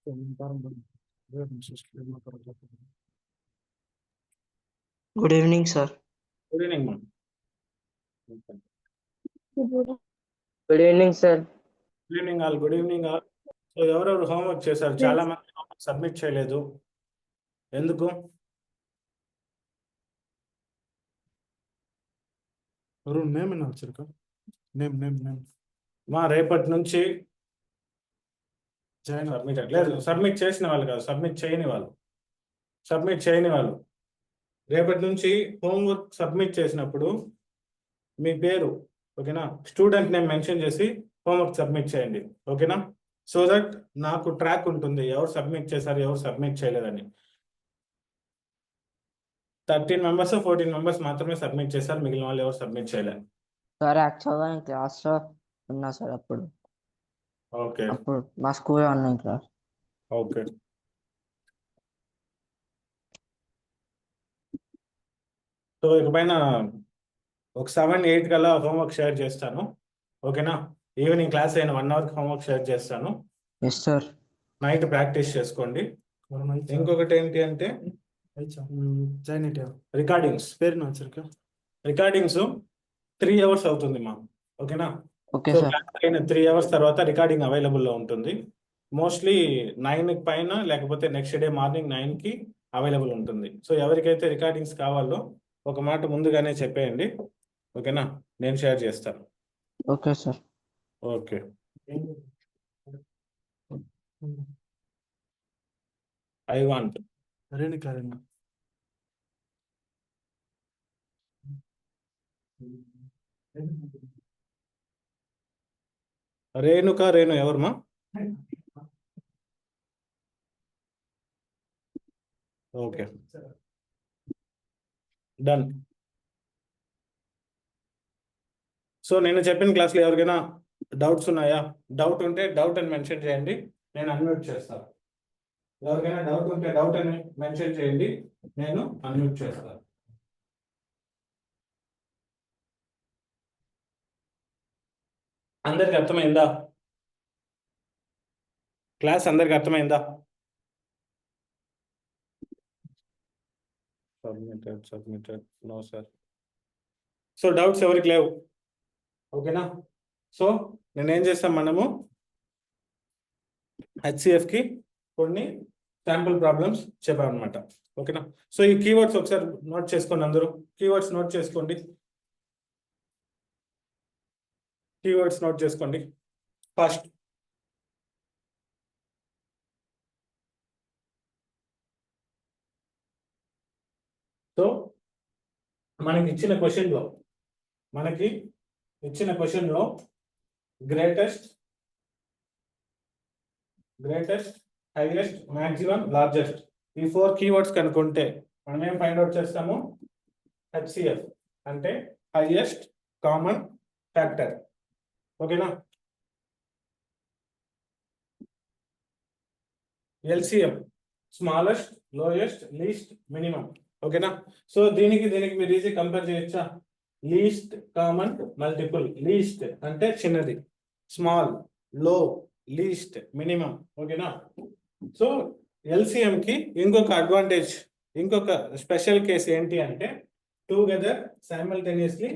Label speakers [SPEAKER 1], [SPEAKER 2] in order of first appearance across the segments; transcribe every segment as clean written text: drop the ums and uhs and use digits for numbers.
[SPEAKER 1] Good evening, sir.
[SPEAKER 2] Good evening, ma'am.
[SPEAKER 1] Good evening, sir.
[SPEAKER 2] Good evening all. Good evening all. So ఎవరెవరు homework చేశారు? చాలా మంది homework submit చేయలేదు. ఎందుకు?
[SPEAKER 3] Name అని వచ్చారు నేమ్ నేమ్ నేమ్
[SPEAKER 2] మా రేపటి నుంచి
[SPEAKER 3] జాయిన్
[SPEAKER 2] సబ్మిట్ లేదు, సబ్మిట్ చేసిన వాళ్ళు కాదు, సబ్మిట్ చేయని వాళ్ళు రేపటి నుంచి హోంవర్క్ సబ్మిట్ చేసినప్పుడు మీ పేరు, ఓకేనా, స్టూడెంట్ నేమ్ మెన్షన్ చేసి హోంవర్క్ సబ్మిట్ చేయండి, ఓకేనా? సో దట్ నాకు ట్రాక్ ఉంటుంది ఎవరు సబ్మిట్ చేశారు ఎవరు సబ్మిట్ చేయలేదని. 13 మెంబర్స్ 14 మెంబర్స్ మాత్రమే సబ్మిట్ చేశారు, మిగిలిన వాళ్ళు ఎవరు సబ్మిట్ చేయలేదు.
[SPEAKER 1] సార్ యాక్చువల్గా నేను క్లాస్లో ఉన్నా సార్ అప్పుడు
[SPEAKER 2] ఓకే
[SPEAKER 1] మా school online class.
[SPEAKER 2] Okay so ఇకపైన ఒక 7-8 కల్లా హోంవర్క్ షేర్ చేస్తాను, ఓకేనా? ఈవినింగ్ క్లాస్ అయిన 1 అవర్ హోంవర్క్ షేర్ చేస్తాను.
[SPEAKER 1] Yes sir.
[SPEAKER 2] నైట్ ప్రాక్టీస్ చేసుకోండి. ఇంకొకటి ఏంటి అంటే
[SPEAKER 3] జాయిన్
[SPEAKER 2] రికార్డింగ్స్.
[SPEAKER 3] పేరు వచ్చారు
[SPEAKER 2] రికార్డింగ్స్ 3 అవర్స్ అవుతుంది మా, ఓకేనా?
[SPEAKER 1] Okay
[SPEAKER 2] so
[SPEAKER 1] sir.
[SPEAKER 2] క్లాస్ అయిన 3 అవర్స్ తర్వాత రికార్డింగ్ అవైలబుల్లో ఉంటుంది. మోస్ట్లీ 9 పైన లేకపోతే నెక్స్ట్ డే మార్నింగ్ 9కి అవైలబుల్ ఉంటుంది. సో ఎవరికైతే రికార్డింగ్స్ కావాలో ఒక మాట ముందుగానే చెప్పేయండి, ఓకేనా? నేను షేర్ చేస్తాను.
[SPEAKER 1] Okay sir.
[SPEAKER 2] Okay I want
[SPEAKER 3] Renuka
[SPEAKER 2] Renu ఎవరమ్మా? Okay done. సో నేను చెప్పిన క్లాస్లో ఎవరికైనా డౌట్స్ ఉన్నాయా? డౌట్ ఉంటే డౌట్ అని మెన్షన్ చేయండి, నేను అన్మ్యూట్ చేస్తాను. ఎవరికైనా డౌట్ ఉంటే డౌట్ అని మెన్షన్ చేయండి, నేను అన్మ్యూట్ చేస్తాను. అందరికి అర్థమైందా? క్లాస్ అందరికి అర్థమైందా? Submitted no sir. So doubts ఎవరికి లేవు, ఓకేనా? సో నేనేం చేస్తాం, మనము హెచ్సిఎఫ్కి కొన్ని శాంపుల్ ప్రాబ్లమ్స్ చెప్పామన్నమాట, ఓకేనా? సో ఈ కీవర్డ్స్ ఒకసారి నోట్ చేసుకోండి, అందరూ కీవర్డ్స్ నోట్ చేసుకోండి. ఫస్ట్ సో మనకి ఇచ్చిన క్వశ్చన్లో గ్రేటెస్ట్, హైయెస్ట్, మ్యాక్సిమం, లార్జెస్ట్ ఈ 4 కీవర్డ్స్ కనుక్కుంటే మనం ఏం ఫైండ్ అవుట్ చేస్తాము? హెచ్సిఎఫ్ అంటే హైయెస్ట్ కామన్ ఫ్యాక్టర్, ఓకేనా? LCM smallest, lowest, least, minimum, ఓకేనా? సో దీనికి మీరు ఈజీ కంపేర్ చేయొచ్చా? Least common multiple. లీస్ట్ అంటే చిన్నది, స్మాల్, లో, లీస్ట్, మినిమం, ఓకేనా? సో ఎల్సిఎం కి ఇంకొక అడ్వాంటేజ్, ఇంకొక స్పెషల్ కేసు ఏంటి అంటే together simultaneously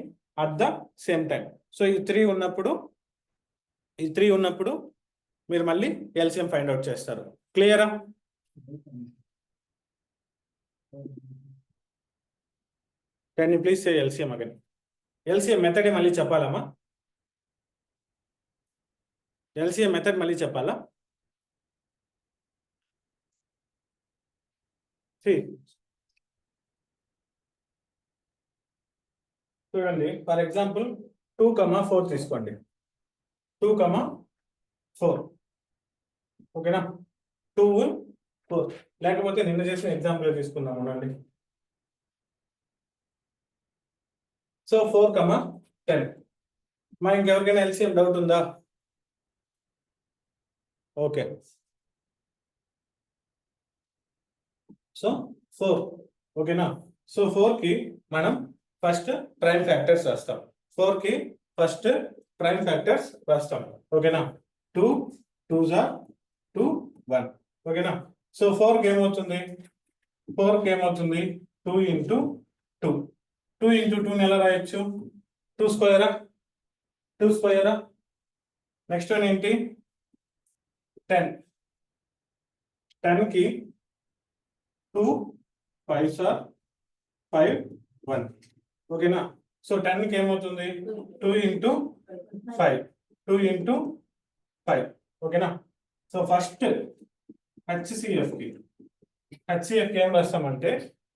[SPEAKER 2] at the same time. So ఈ 3 ఉన్నప్పుడు మీరు మళ్ళీ ఎల్సిఎం ఫైండ్ అవుట్ చేస్తారు. క్లియరా? Can you please say LCM again? LCM method మళ్ళీ చెప్పాలమ్మా? ఎల్సిఎం మెథడ్ మళ్ళీ చెప్పాలా? చూడండి, ఫర్ ఎగ్జాంపుల్ 2,4 తీసుకోండి. 2,4, ఓకేనా? 2, 4 లేకపోతే నిన్న చేసిన ఎగ్జాంపుల్ తీసుకుందాం అండి. సో 4,10. మా ఇంకెవరికైనా ఎల్సిఎం డౌట్ ఉందా? ఓకే, సో 4, ఓకేనా? సో 4కి మనం ఫస్ట్ ప్రైమ్ ఫ్యాక్టర్స్ రాస్తాం. 4కి ఫస్ట్ ప్రైమ్ ఫ్యాక్టర్స్ రాస్తాం, ఓకేనా? 2 2s are 2 1, ఓకేనా. సో 4కి ఏమవుతుంది, 4కి ఏమవుతుంది 2 ఇంటూ 2. 2 ఇంటూ 2 ఎలా రాయొచ్చు, 2 స్క్వేరా, 2 స్క్వేరా. నెక్స్ట్ వన్ ఏంటి 10. 10కి 2 5 ఆర్ 5 1. ఓకేనా. సో 10కి ఏమవుతుంది 2 ఇంటూ 5, 2 ఇంటూ 5. ఓకేనా. సో ఫస్ట్ హెచ్సిఎఫ్కి ఏం రాస్తామంటే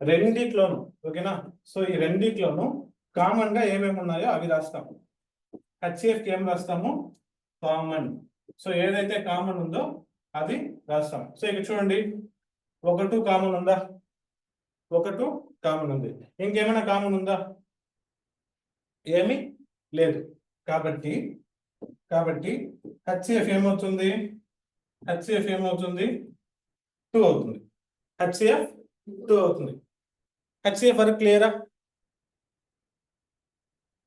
[SPEAKER 2] రెండిట్లోను. ఓకేనా. సో ఈ రెండిట్లోను కామన్ గా ఏమేమి ఉన్నాయో అవి రాస్తాము. హెచ్సిఎఫ్కి ఏం రాస్తాము, కామన్. సో ఏదైతే కామన్ ఉందో అది రాస్తాము. సో ఇక్కడ చూడండి 1 కామన్ ఉందా, 1 కామన్ ఉంది. ఇంకేమైనా కామన్ ఉందా, ఏమి లేదు. కాబట్టి హెచ్సిఎఫ్ ఏమవుతుంది, 2 అవుతుంది. హెచ్సిఎఫ్ 2 అవుతుంది. హెచ్సిఎఫ్ వరకు క్లియరా,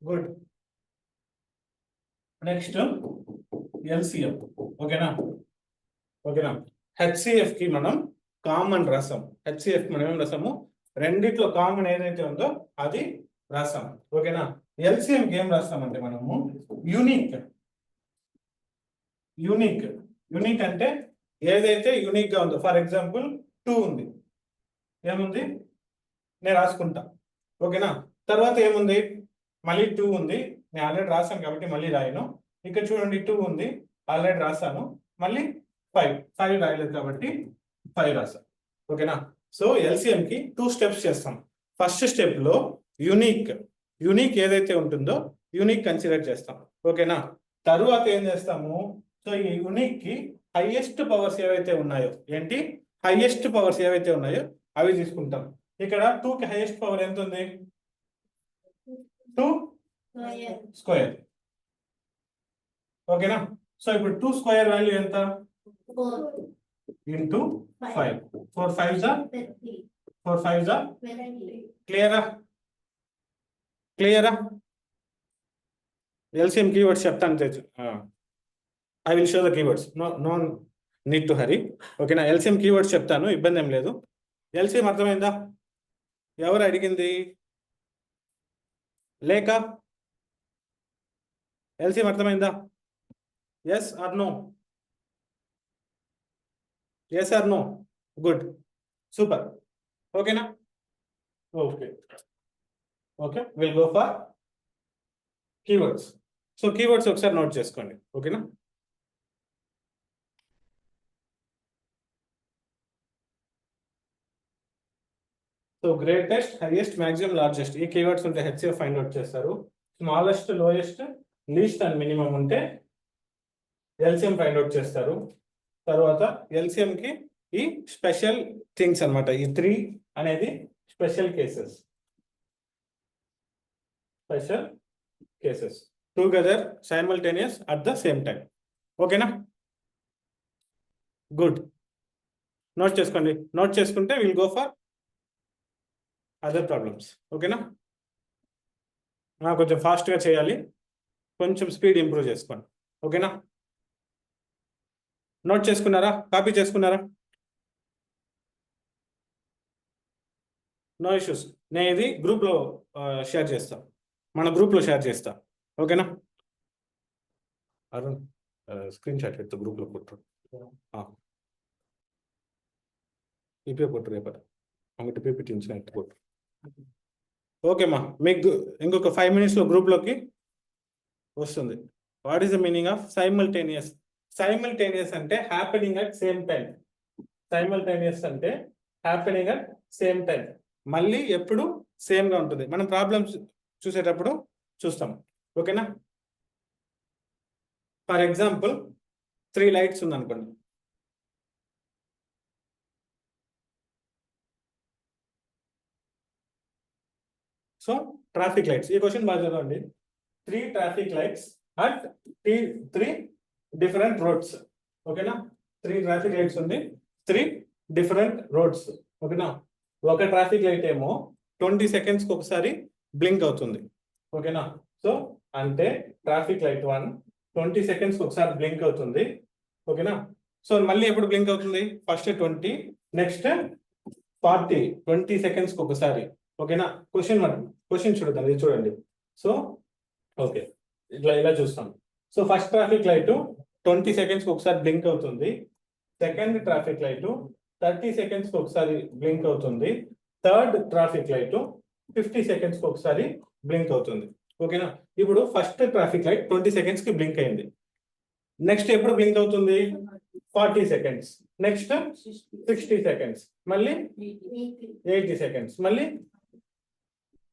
[SPEAKER 2] గుడ్. Next LCM. ఓకేనా. హెచ్సిఎఫ్ కి మనం కామన్ రాసాం. హెచ్సిఎఫ్ మనం ఏం రాసాము, రెండిట్లో కామన్ ఏదైతే ఉందో అది రాసాం. ఓకేనా. ఎల్సిఎం కి ఏం రాస్తామంటే మనము యూనిక్ అంటే ఏదైతే యూనిక్ గా ఉందో. ఫర్ ఎగ్జాంపుల్ 2 ఉంది, ఏముంది నేను రాసుకుంటా. ఓకేనా. తర్వాత ఏముంది, మళ్ళీ 2 ఉంది, నేను ఆల్రెడీ రాసాను కాబట్టి మళ్ళీ రాయను. ఇక్కడ చూడండి 2 ఉంది, ఆల్రెడీ రాసాను. మళ్ళీ 5 రాయలేదు కాబట్టి 5 రాసాను. ఓకేనా. సో ఎల్సిఎం కి 2 స్టెప్స్ చేస్తాం. ఫస్ట్ స్టెప్ లో యూనిక్ ఏదైతే ఉంటుందో యూనిక్ కన్సిడర్ చేస్తాం. ఓకేనా. తరువాత ఏం చేస్తాము, సో ఈ యూనిక్ కి హైయెస్ట్ పవర్స్ ఏవైతే ఉన్నాయో, ఏంటి హైయెస్ట్ పవర్స్ ఏవైతే ఉన్నాయో అవి తీసుకుంటాం. ఇక్కడ 2కి హైయెస్ట్ పవర్ ఎంత ఉంది, 2 స్క్వేర్. ఓకేనా. సో ఇప్పుడు 2 స్క్వేర్ వాల్యూ ఎంత,
[SPEAKER 4] 4
[SPEAKER 2] ఇంటూ 5. 4 5s are
[SPEAKER 4] 20.
[SPEAKER 2] క్లియరా. ఎల్సిఎం కీవర్డ్స్ చెప్తాను. I will show the keywords, no need to hurry. ఓకేనా. ఎల్సిఎం కీవర్డ్స్ చెప్తాను, ఇబ్బంది ఏం లేదు. ఎల్సిఎం అర్థమైందా, ఎవరు అడిగింది లేక, ఎల్సిఎం అర్థమైందా, yes or no, yes or no, good, super. ఓకేనా. Okay will go for keywords. So keywords ఒకసారి నోట్ చేసుకోండి. ఓకేనా. So greatest, highest, maximum, largest ఈ కీవర్డ్స్ ఉంటే హెచ్సిఎఫ్ ఫైండ్ అవుట్ చేస్తారు. Smallest, lowest, least and minimum ఉంటే LCM find out చేస్తారు. తర్వాత ఎల్సిఎం కి ఈ స్పెషల్ థింగ్స్ అన్నమాట. ఈ 3 అనేది special cases together simultaneous at the same time. ఓకేనా. గుడ్. నోట్ చేసుకోండి. నోట్ చేసుకుంటే will go for other problems. ఓకేనా. కొంచెం ఫాస్ట్గా చేయాలి, కొంచెం స్పీడ్ ఇంప్రూవ్ చేసుకోండి. ఓకేనా. నోట్ చేసుకున్నారా, కాపీ చేసుకున్నారా, నో ఇష్యూస్. నేను ఇది గ్రూప్లో షేర్ చేస్తా, మన గ్రూప్లో షేర్ చేస్తా. ఓకేనా. అరుణ్ స్క్రీన్ షాట్ ఎత్తు, గ్రూప్లో కొట్టు, ఇపే కొట్టు, రేపటి అంగటి పీపీటీ ఎత్తు కొట్టు. ఓకేమ్మా, మీకు ఇంకొక 5 minutesలో గ్రూప్లోకి వస్తుంది. What is the meaning of simultaneous? Simultaneous అంటే happening at same time. Same time మళ్ళీ ఎప్పుడు సేమ్ గా ఉంటుంది. మనం ప్రాబ్లమ్స్ చూసేటప్పుడు చూస్తాం. ఓకేనా. ఫర్ ఎగ్జాంపుల్ 3 lights ఉందనుకోండి. సో ట్రాఫిక్ లైట్స్, ఈ క్వశ్చన్ బాగా చదవండి. 3 traffic lights at 3 different roads. ఓకేనా. 3 traffic lights ఉంది, 3 different roads. ఓకేనా. ఒక ట్రాఫిక్ లైట్ ఏమో 20 seconds ఒకసారి బ్లింక్ అవుతుంది. ఓకేనా. సో అంటే ట్రాఫిక్ లైట్ 1 20 seconds ఒకసారి బ్లింక్ అవుతుంది. ఓకేనా. సో మళ్ళీ ఎప్పుడు బ్లింక్ అవుతుంది? ఫస్ట్ 20, నెక్స్ట్ 40, 20 సెకండ్స్కి ఒకసారి. ఓకేనా? క్వశ్చన్ చూడద్దాం, ఇది చూడండి. సో ఓకే, ఇలా చూస్తాం. సో ఫస్ట్ ట్రాఫిక్ లైట్ 20 సెకండ్స్కి ఒకసారి బ్లింక్ అవుతుంది. సెకండ్ ట్రాఫిక్ లైట్ 30 సెకండ్స్కి ఒకసారి బ్లింక్ అవుతుంది. థర్డ్ ట్రాఫిక్ లైట్ 50 సెకండ్స్కి ఒకసారి బ్లింక్ అవుతుంది. ఓకేనా? ఇప్పుడు ఫస్ట్ ట్రాఫిక్ లైట్ 20 సెకండ్స్కి బ్లింక్ అయింది. నెక్స్ట్ ఎప్పుడు బ్లింక్ అవుతుంది? 40 సెకండ్స్. నెక్స్ట్ 60 సెకండ్స్, మళ్ళీ 80 సెకండ్స్, మళ్ళీ.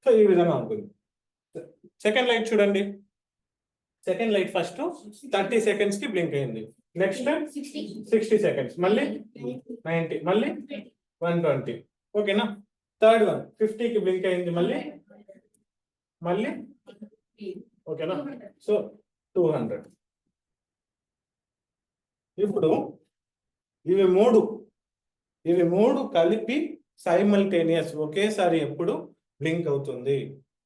[SPEAKER 2] సో ఈ విధంగా ఉంటుంది. సెకండ్ లైట్ చూడండి. సెకండ్ లైట్ ఫస్ట్ 30 సెకండ్స్కి బ్లింక్ అయింది. నెక్స్ట్ 60 సెకండ్స్, మళ్ళీ 90, మళ్ళీ 120. ఓకేనా? థర్డ్ వన్ 50కి బ్లింక్ అయింది, మళ్ళీ ఓకేనా? సో 200. ఇప్పుడు ఇవి మూడు కలిపి సైమల్టేనియస్ ఒకేసారి ఎప్పుడు బ్లింక్ అవుతుంది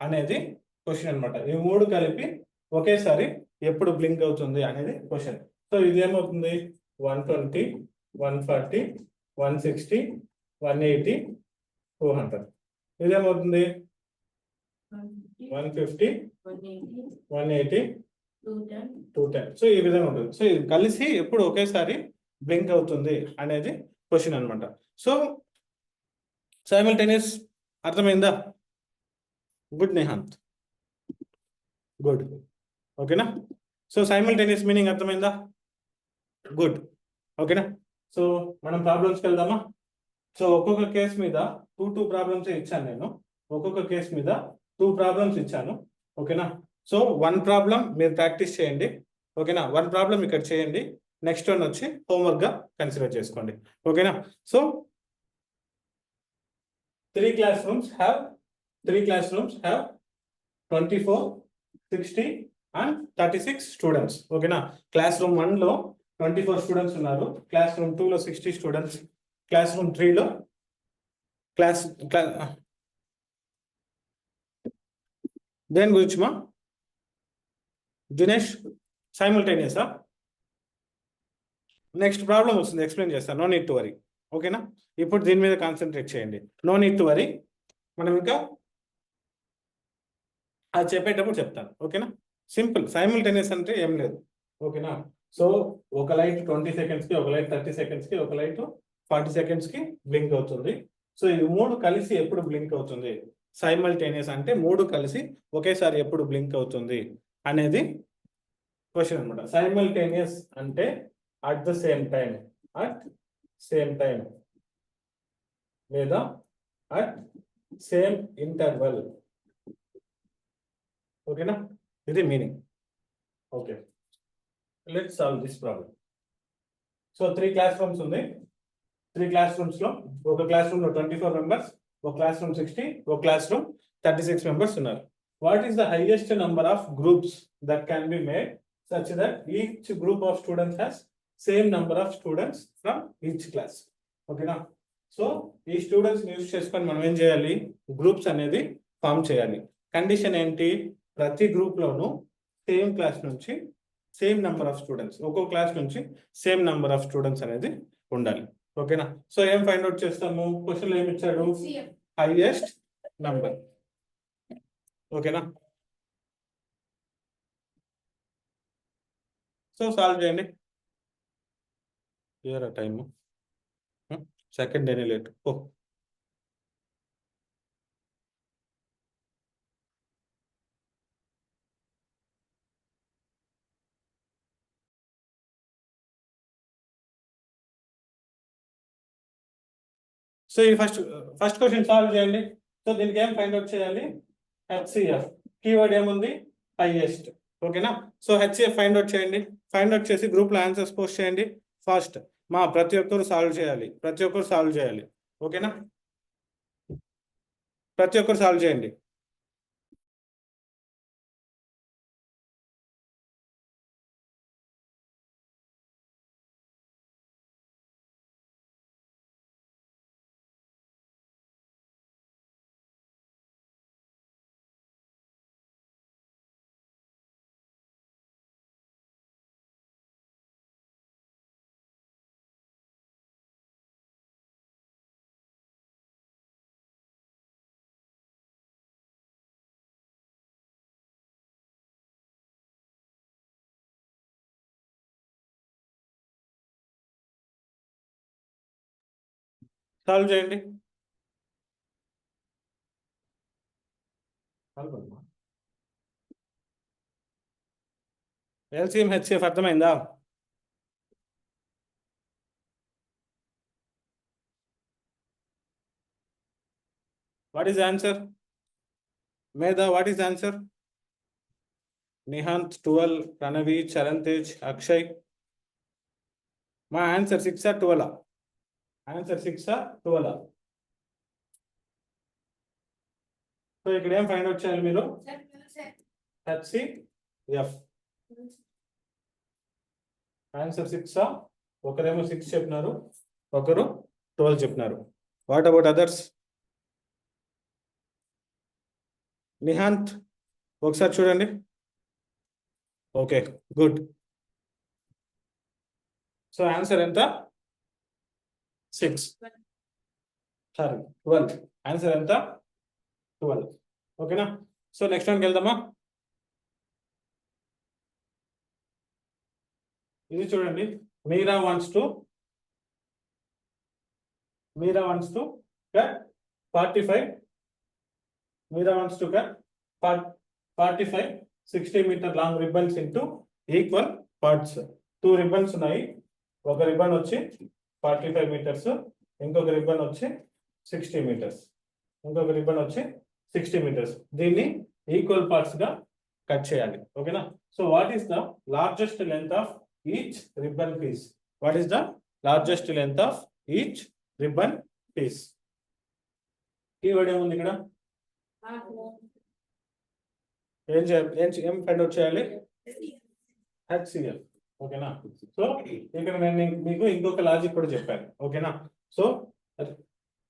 [SPEAKER 2] అనేది క్వశ్చన్ అనమాట. ఇవి మూడు కలిపి ఒకేసారి ఎప్పుడు బ్లింక్ అవుతుంది అనేది క్వశ్చన్. సో ఇది ఏమవుతుంది? 120, 140, 160, 180, 200. ఇదేమవుతుంది? 150, 180, 210. సో ఈ విధంగా ఉంటుంది. సో ఇది కలిసి ఎప్పుడు ఒకేసారి బ్లింక్ అవుతుంది అనేది క్వశ్చన్ అనమాట. సో సైమల్టేనియస్ అర్థమైందా? Good Nihanth, good. ఓకేనా? సో సైమల్టేనియస్ మీనింగ్ అర్థమైందా? గుడ్. ఓకేనా? సో మనం ప్రాబ్లమ్స్కి వెళ్దామా? సో ఒక్కొక్క కేసు మీద టూ ప్రాబ్లమ్స్ ఇచ్చాను నేను. ఒక్కొక్క కేసు మీద 2 ప్రాబ్లమ్స్ ఇచ్చాను. ఓకేనా? సో 1 ప్రాబ్లం మీరు ప్రాక్టీస్ చేయండి. ఓకేనా? 1 ప్రాబ్లం ఇక్కడ చేయండి. నెక్స్ట్ వన్ వచ్చి హోంవర్క్గా కన్సిడర్ చేసుకోండి. ఓకేనా? So 3 classrooms have 24, 60 and 36 students. ఓకేనా? క్లాస్ రూమ్ 1లో 24 స్టూడెంట్స్ ఉన్నారు. క్లాస్ రూమ్ 2లో 60 స్టూడెంట్స్. క్లాస్ రూమ్ 3లో దేని గురించి మా దినేష్? సైమల్టేనియసా? నెక్స్ట్ ప్రాబ్లం వస్తుంది, ఎక్స్ప్లెయిన్ చేస్తాను. No need to worry. ఓకేనా? ఇప్పుడు దీని మీద కాన్సన్ట్రేట్ చేయండి. No need to worry. మనం ఇంకా అది చెప్పేటప్పుడు చెప్తాను. ఓకేనా? సింపుల్. సైమల్టేనియస్ అంటే ఏం లేదు. ఓకేనా? సో ఒక లైట్ 20 సెకండ్స్కి, ఒక లైట్ 30 సెకండ్స్కి, ఒక లైట్ 40 సెకండ్స్కి బ్లింక్ అవుతుంది. సో ఇది మూడు కలిసి ఎప్పుడు బ్లింక్ అవుతుంది? సైమల్టేనియస్ అంటే మూడు కలిసి ఒకేసారి ఎప్పుడు బ్లింక్ అవుతుంది అనేది క్వశ్చన్ అనమాట. సైమల్టేనియస్ అంటే అట్ ద సేమ్ టైం లేదా అట్ సేమ్ ఇంటర్వల్. ఓకేనా? ఇది meaning. Okay, let's solve this problem. So 3 class rooms ఉంది. 3 క్లాస్ రూమ్స్లో ఒక క్లాస్ రూమ్లో 24 మెంబర్స్, ఒక క్లాస్ రూమ్ 60, ఒక క్లాస్ రూమ్ 36 మెంబర్స్ ఉన్నారు. What is the highest number of groups that can be made such that each group of students has same number of students from each class? ఓకేనా? So ఈ students use చేసుకొని మనం ఏం చేయాలి? Groups అనేది form చేయాలి. Condition ఏంటి? ప్రతి గ్రూప్లోనూ సేమ్ క్లాస్ నుంచి సేమ్ నెంబర్ ఆఫ్ స్టూడెంట్స్, ఒక్కో క్లాస్ నుంచి సేమ్ నెంబర్ ఆఫ్ స్టూడెంట్స్ అనేది ఉండాలి. ఓకేనా? సో ఏం ఫైండ్ అవుట్ చేస్తాము? క్వశ్చన్లో ఏమి ఇచ్చాడు? Highest number. ఓకేనా? సో సాల్వ్ చేయండి. Clear time second any late. Oh so ఈ ఫస్ట్ క్వశ్చన్ సాల్వ్ చేయండి. సో దీనికి ఏం ఫైండ్ అవుట్ చేయాలి? హెచ్సిఎఫ్. కీవర్డ్ ఏముంది? హైయెస్ట్. ఓకేనా? సో హెచ్సిఎఫ్ ఫైండ్ అవుట్ చేయండి. ఫైండ్ అవుట్ చేసి గ్రూప్లో ఆన్సర్స్ పోస్ట్ చేయండి. ఫస్ట్ ప్రతి ఒక్కరు సాల్వ్ చేయాలి. ఓకేనా? ప్రతి ఒక్కరు సాల్వ్ చేయండి. సాల్వ్ చేయండి. ఎల్సిఎం హెచ్సిఎఫ్ అర్థమైందా? What is answer? Medha, what is answer? Nihanth 12, Pranavi, Charan Tej, Akshay. మా answer 6 or 12? Answer 6 or 12? So ఇక్కడ ఏం ఫైండ్ అవుట్ చేయాలి మీరు? హెచ్సిఎఫ్. ఆన్సర్ 6. ఒకరేమో 6 చెప్పినారు, ఒకరు 12 చెప్పినారు. What about others? నిహాంత్ ఒకసారి చూడండి. Okay, good. సో ఆన్సర్ ఎంత? 6. సారీ, 12. ఆన్సర్ ఎంత? 12. ఓకేనా? సో నెక్స్ట్ వన్కి వెళ్దామా? ఇది చూడండి. మీరా wants to cut 45. Meera wants to cut 45 60-meter long ribbons into equal parts. 2 ribbons ఉన్నాయి. ఒక రిబ్బన్ వచ్చి 45 meters, ఇంకొక రిబ్బన్ వచ్చి 60 meters, ఇంకొక రిబ్బన్ వచ్చి 60 meters. దీన్ని ఈక్వల్ పార్ట్స్ గా కట్ చేయాలి. ఓకేనా? So what is the largest length of each ribbon piece? What is the largest length of each ribbon piece? Keyword ఏముంది ఇక్కడ? ఏం ఫైండ్ అవుట్ చేయాలి? హెచ్సిఎఫ్. ఓకేనా? సో ఇక్కడ నేను మీకు ఇంకొక లాజిక్ కూడా చెప్పాను. ఓకేనా? సో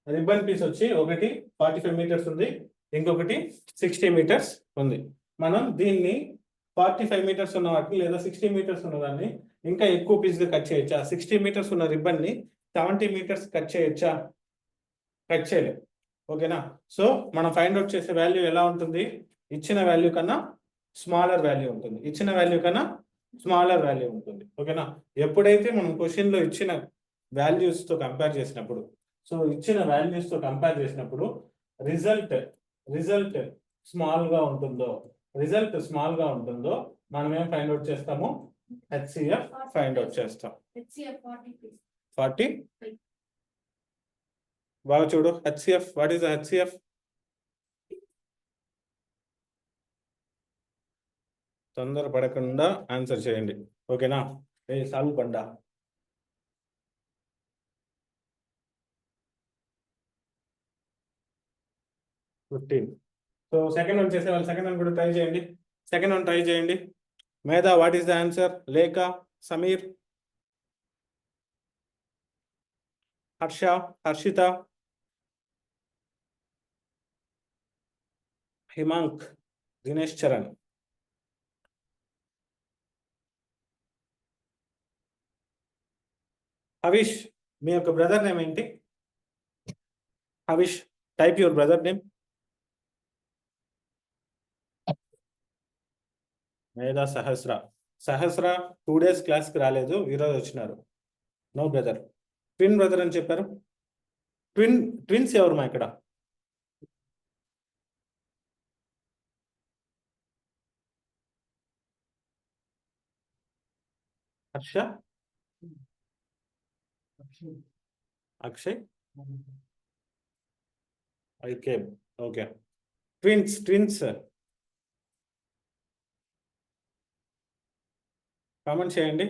[SPEAKER 2] రిబ్బన్ పీస్ వచ్చి ఒకటి 45 meters ఉంది, ఇంకొకటి 60 meters ఉంది. మనం దీన్ని 45 meters ఉన్న వాటిని లేదా 60 meters ఉన్నదాన్ని ఇంకా ఎక్కువ పీస్ గా కట్ చేయొచ్చా? 60 meters ఉన్న రిబ్బన్ ని 70 meters కట్ చేయొచ్చా? కట్ చేయలేదు. ఓకేనా? సో మనం ఫైండ్ అవుట్ చేసే వాల్యూ ఎలా ఉంటుంది? ఇచ్చిన వాల్యూ కన్నా స్మాలర్ వాల్యూ ఉంటుంది. ఇచ్చిన వాల్యూ కన్నా స్మాలర్ వాల్యూ ఉంటుంది. ఓకేనా? ఎప్పుడైతే మనం క్వశ్చన్ లో ఇచ్చిన వాల్యూస్ తో కంపేర్ చేసినప్పుడు, రిజల్ట్ స్మాల్ గా ఉంటుందో మనం ఏం ఫైండ్ అవుట్ చేస్తాము? హెచ్సిఎఫ్ ఫైండ్ అవుట్ చేస్తాం. 40. బాగా చూడు. HCF, what is HCF? తొందర పడకుండా ఆన్సర్ చేయండి. ఓకేనా? Solve Panda. So second one చేసే వాళ్ళు సెకండ్ వన్ కూడా ట్రై చేయండి. సెకండ్ వన్ ట్రై చేయండి. మేధా, వాట్ ఈస్ ద ఆన్సర్? లేఖ, సమీర్, హర్ష, హర్షిత, హిమాంక్, దినేష్ చరణ్. హవిష్, మీ యొక్క బ్రదర్ నేమ్ ఏంటి? Havish, type your brother name. మేధా సహస్ర 2 days క్లాస్కి రాలేదు, ఈరోజు వచ్చినారు. No brother. ట్విన్ బ్రదర్ అని చెప్పారు. ట్విన్స్ ఎవరు మా ఇక్కడ? హర్ష, అక్షయ్, ఐకే. ఓకే, ట్విన్స్ కామెంట్ చేయండి.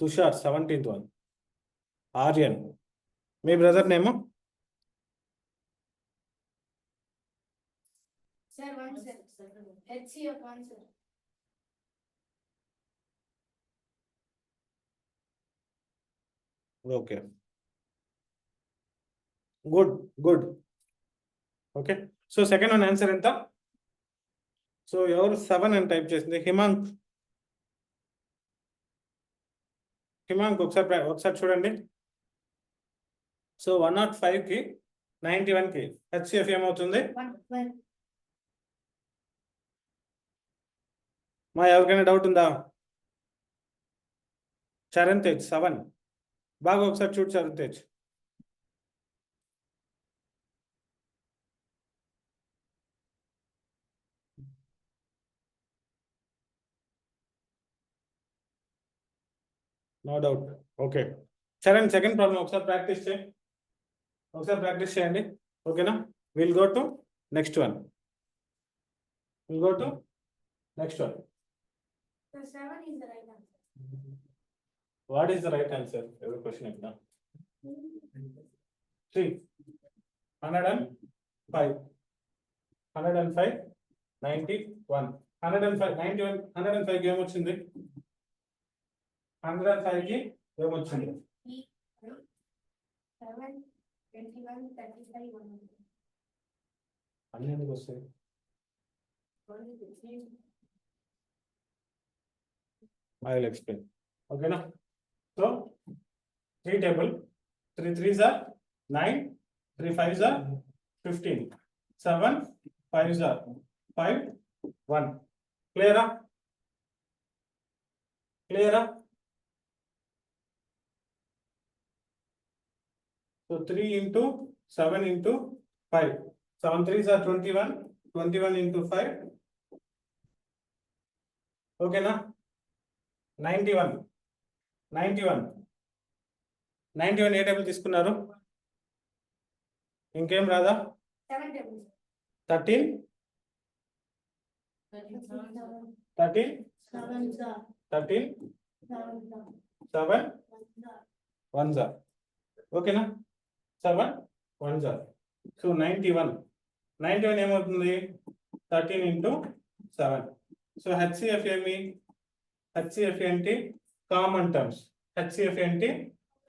[SPEAKER 2] Tushar 17th one. ఆర్యన్, మీ బ్రదర్ నేమో? Okay, good. Okay, so second one answer ఎంత? సో ఎవరు 7 అని టైప్ చేసింది? హిమాంక్ ఒకసారి చూడండి. సో 105 కి 91 కి హెచ్సిఎఫ్ ఏమవుతుంది? మా ఎవరికైనా డౌట్ ఉందా? చరణ్ తేజ్ 7. బాగా ఒకసారి చూడు చదువు తేజ్. No doubt. ఓకే సరే అండి, సెకండ్ ప్రాబ్లం ఒకసారి ప్రాక్టీస్ చేయండి. ఓకేనా? Will go to next one.
[SPEAKER 4] So 7 is the right answer.
[SPEAKER 2] What is the right answer? ఎవరి క్వశ్చన్ ఇక్కడ 3 105 105 91 105 91 105 కి ఏమొచ్చింది? 105 కి ఏమొచ్చింది?
[SPEAKER 4] 7, 21, 35, 100.
[SPEAKER 2] అన్ని ఎందుకు వస్తాయి?
[SPEAKER 4] Only the same.
[SPEAKER 2] I will explain. Okay na? So 3 table, 3 3s are 9, 3 5s are 15, 7 5s are 5, 1. Clear? So 3 into 7 into 5. 7 3s are 21, 21 into 5. Okay na? 91 A table తీసుకున్నారు? ఇంకేం రాదా?
[SPEAKER 4] 7 tables.
[SPEAKER 2] 13 13
[SPEAKER 4] 7 sir.
[SPEAKER 2] 13 7 1 జా. ఓకేనా? 7 1 జా. సో 91 ఏమవుతుంది? 13 into 7. సో హెచ్సిఎఫ్ ఏమి? HCF ఏంటి? Common terms. HCF ఏంటి?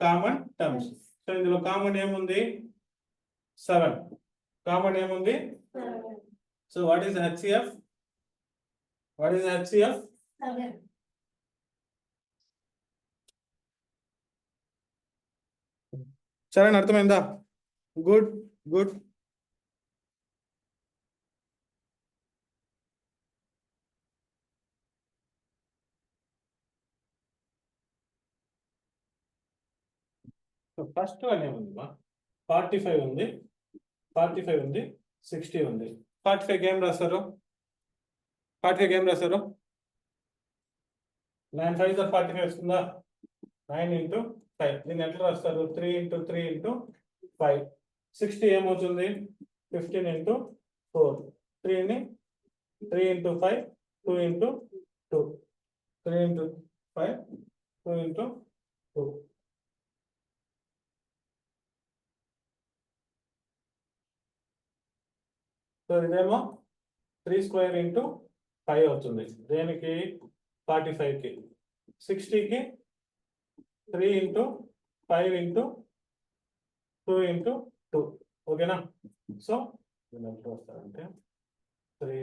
[SPEAKER 2] Common terms. సో ఇందులో కామన్ ఏముంది? 7. కామన్ ఏముంది?
[SPEAKER 4] 7.
[SPEAKER 2] So what is HCF?
[SPEAKER 4] 7.
[SPEAKER 2] సరే అర్థమైందా? గుడ్. ఫస్ట్ వన్ ఏముంది? 45 ఉంది, 60 ఉంది. 45 ఏం రాస్తారు? 9 5 45 వస్తుందా? 9 into 5. దీన్ని ఎట్లా రాస్తారు? 3 into 3 into 5. 60 ఏమవుతుంది? 15 into 4. 3 into 5 2 into 2. 3 into 5 2 into 2. So ఇదేమో 3 square into 5 అవుతుంది. దేనికి? 45 కి. 60 కి 3 into 5 into 2 into 2. ఓకేనా? సో ఎంత వస్తారంటే 3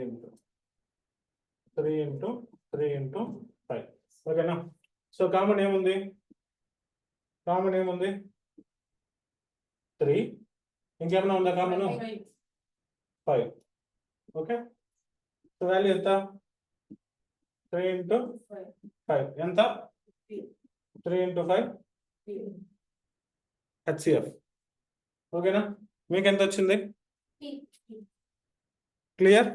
[SPEAKER 2] into 5. ఓకేనా? సో కామన్ ఏముంది? 3. ఇంకేమైనా ఉందా కామన్? 5. ఓకే. సో వాల్యూ ఎంత? 3 into 5 ఎంత? 3 into 5 హెచ్సిఎఫ్. ఓకేనా? మీకు ఎంత వచ్చింది? క్లియర్?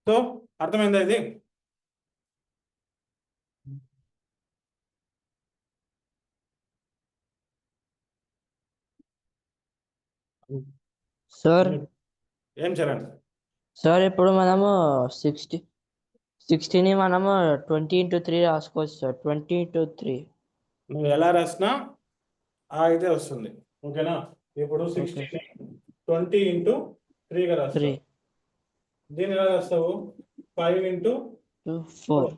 [SPEAKER 2] సో అర్థమైందా ఇది?
[SPEAKER 1] సార్
[SPEAKER 2] ఏం చరణ్?
[SPEAKER 1] సార్ ఇప్పుడు మనము 60ని మనము 20 into 3 రాసుకోవచ్చు సార్. 20 into 3.
[SPEAKER 2] నువ్వు ఎలా రాసినా ఇదే వస్తుంది. ఓకేనా? ఇప్పుడు 60 20 into 3 గా రాస్తావు.
[SPEAKER 1] 3
[SPEAKER 2] దీన్ని ఎలా రాస్తావు? 5 into
[SPEAKER 1] 4.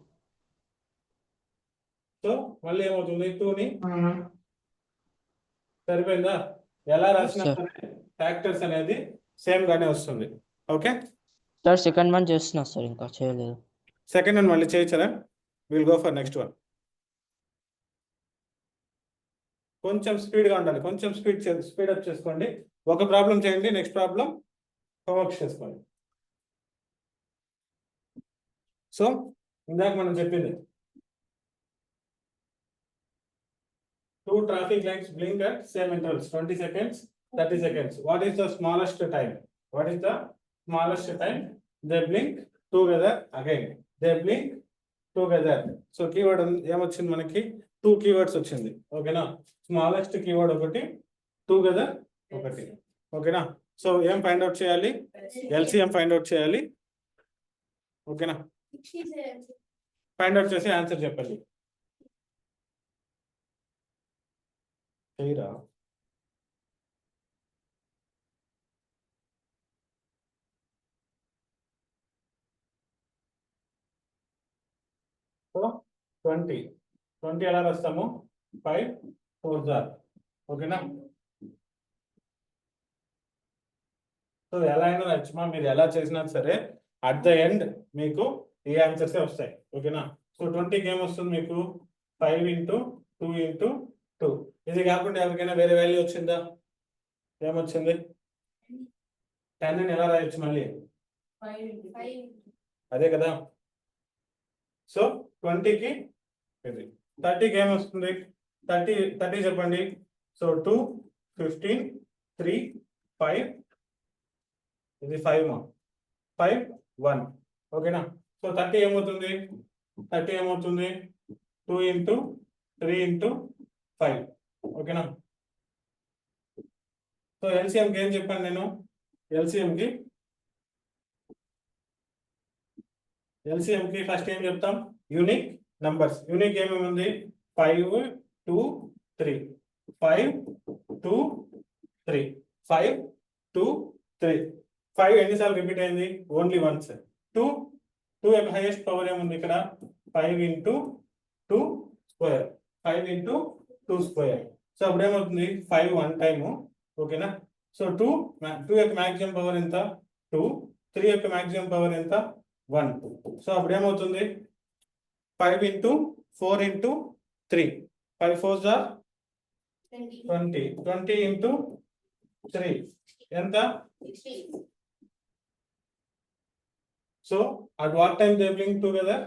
[SPEAKER 2] సో మళ్ళీ ఏమవుతుంది? 2ని సరిపోయిందా? ఎలా రాసినా సరే ఫ్యాక్టర్స్ అనేది సేమ్ గానే వస్తుంది. ఓకే
[SPEAKER 1] సార్ సెకండ్ వన్ చేస్తున్నా సార్, ఇంకా చేయలేదు.
[SPEAKER 2] సెకండ్ వన్ మళ్ళీ చేయొచ్చరా? Will go for next one. కొంచెం స్పీడ్గా ఉండాలి, కొంచెం స్పీడ్ అప్ చేసుకోండి. ఒక ప్రాబ్లం చేయండి, నెక్స్ట్ ప్రాబ్లం హోంవర్క్ చేసుకోండి. సో ఇందాక మనం చెప్పింది 2 traffic lights blink at same intervals 20 seconds 30 seconds. What is the smallest time? What is the smallest time? They blink together again. They blink together. So keyword ఏమొచ్చింది మనకి 2 keywords వచ్చింది. ఓకేనా? Smallest keyword ఒకటి, together ఒకటి. ఓకేనా? So ఏం find out చేయాలి? LCM find out చేయాలి. ఓకేనా? ఫైండ్ అవుట్ చేసి ఆన్సర్ చెప్పండి. చేయరా? సో 20 ఎలా రాస్తాము? 5 4 ఆర్. ఓకేనా? సో ఎలా అయినా నచ్చమా, మీరు ఎలా చేసినా సరే అట్ ద ఎండ్ మీకు ఈ ఆన్సర్స్ వస్తాయి. ఓకేనా? సో 20కి ఏమొస్తుంది మీకు? 5 × 2 × 2. ఇది కాకుండా ఎవరికైనా వేరే వాల్యూ వచ్చిందా? ఏమొచ్చింది? 10 అని ఎలా రాయొచ్చు మళ్ళీ? అదే కదా. సో 20కి ఇది. 30కి ఏమొస్తుంది? 30 చెప్పండి. సో 2 15 3 5 ఇది 5 5 1. ఓకేనా? సో 30 ఏమవుతుంది? 30 ఏమవుతుంది? 2 × 3 × 5. ఓకేనా? సో ఎల్సిఎంకి ఏం చెప్పాను నేను? ఎల్సిఎంకి ఫస్ట్ ఏం చెప్తాం? Unique numbers. యూనిక్ ఏమేమి ఉంది? 5 2 3 5 2 3 5 2 3. 5 ఎన్నిసార్లు రిపీట్ అయింది? Only once. 2 యొక్క హైయెస్ట్ పవర్ ఏముంది ఇక్కడ? 5 × 2 స్క్వేర్. 5 × 2 స్క్వేర్. సో అప్పుడు ఏమవుతుంది? 5 1 టైము. ఓకేనా? సో 2 యొక్క మాక్సిమం పవర్ ఎంత? 2. 3 యొక్క మాక్సిమం పవర్ ఎంత? 1. సో అప్పుడు ఏమవుతుంది? 5 × 4 × 3 5 4s are 20. 20 × 3 ఎంత?
[SPEAKER 4] 60.
[SPEAKER 2] So at what time they blink together?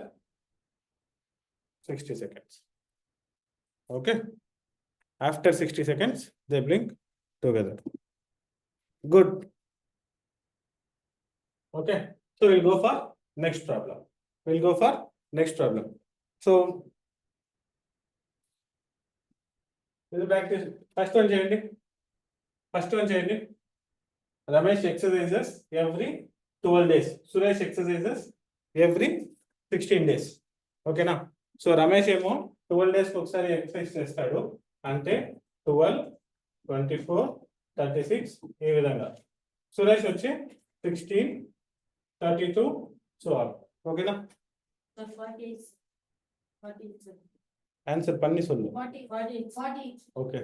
[SPEAKER 2] 60 seconds. Okay. After 60 seconds they blink together. Good. Okay. So we'll go for next problem. So we'll practice. First one చేయండి. Ramesh exercises every 12 days. Suresh exercises every 16 days. ఓకేనా? So Ramesh ఏమో 12 days ఒకసారి exercise చేస్తాడు. అంటే 12 24 36 ఈ విధంగా. సురేష్ వచ్చి 16 32 so all. ఓకేనా? ఆన్సర్ పన్ని సొల్లు.
[SPEAKER 4] 40.
[SPEAKER 2] Okay.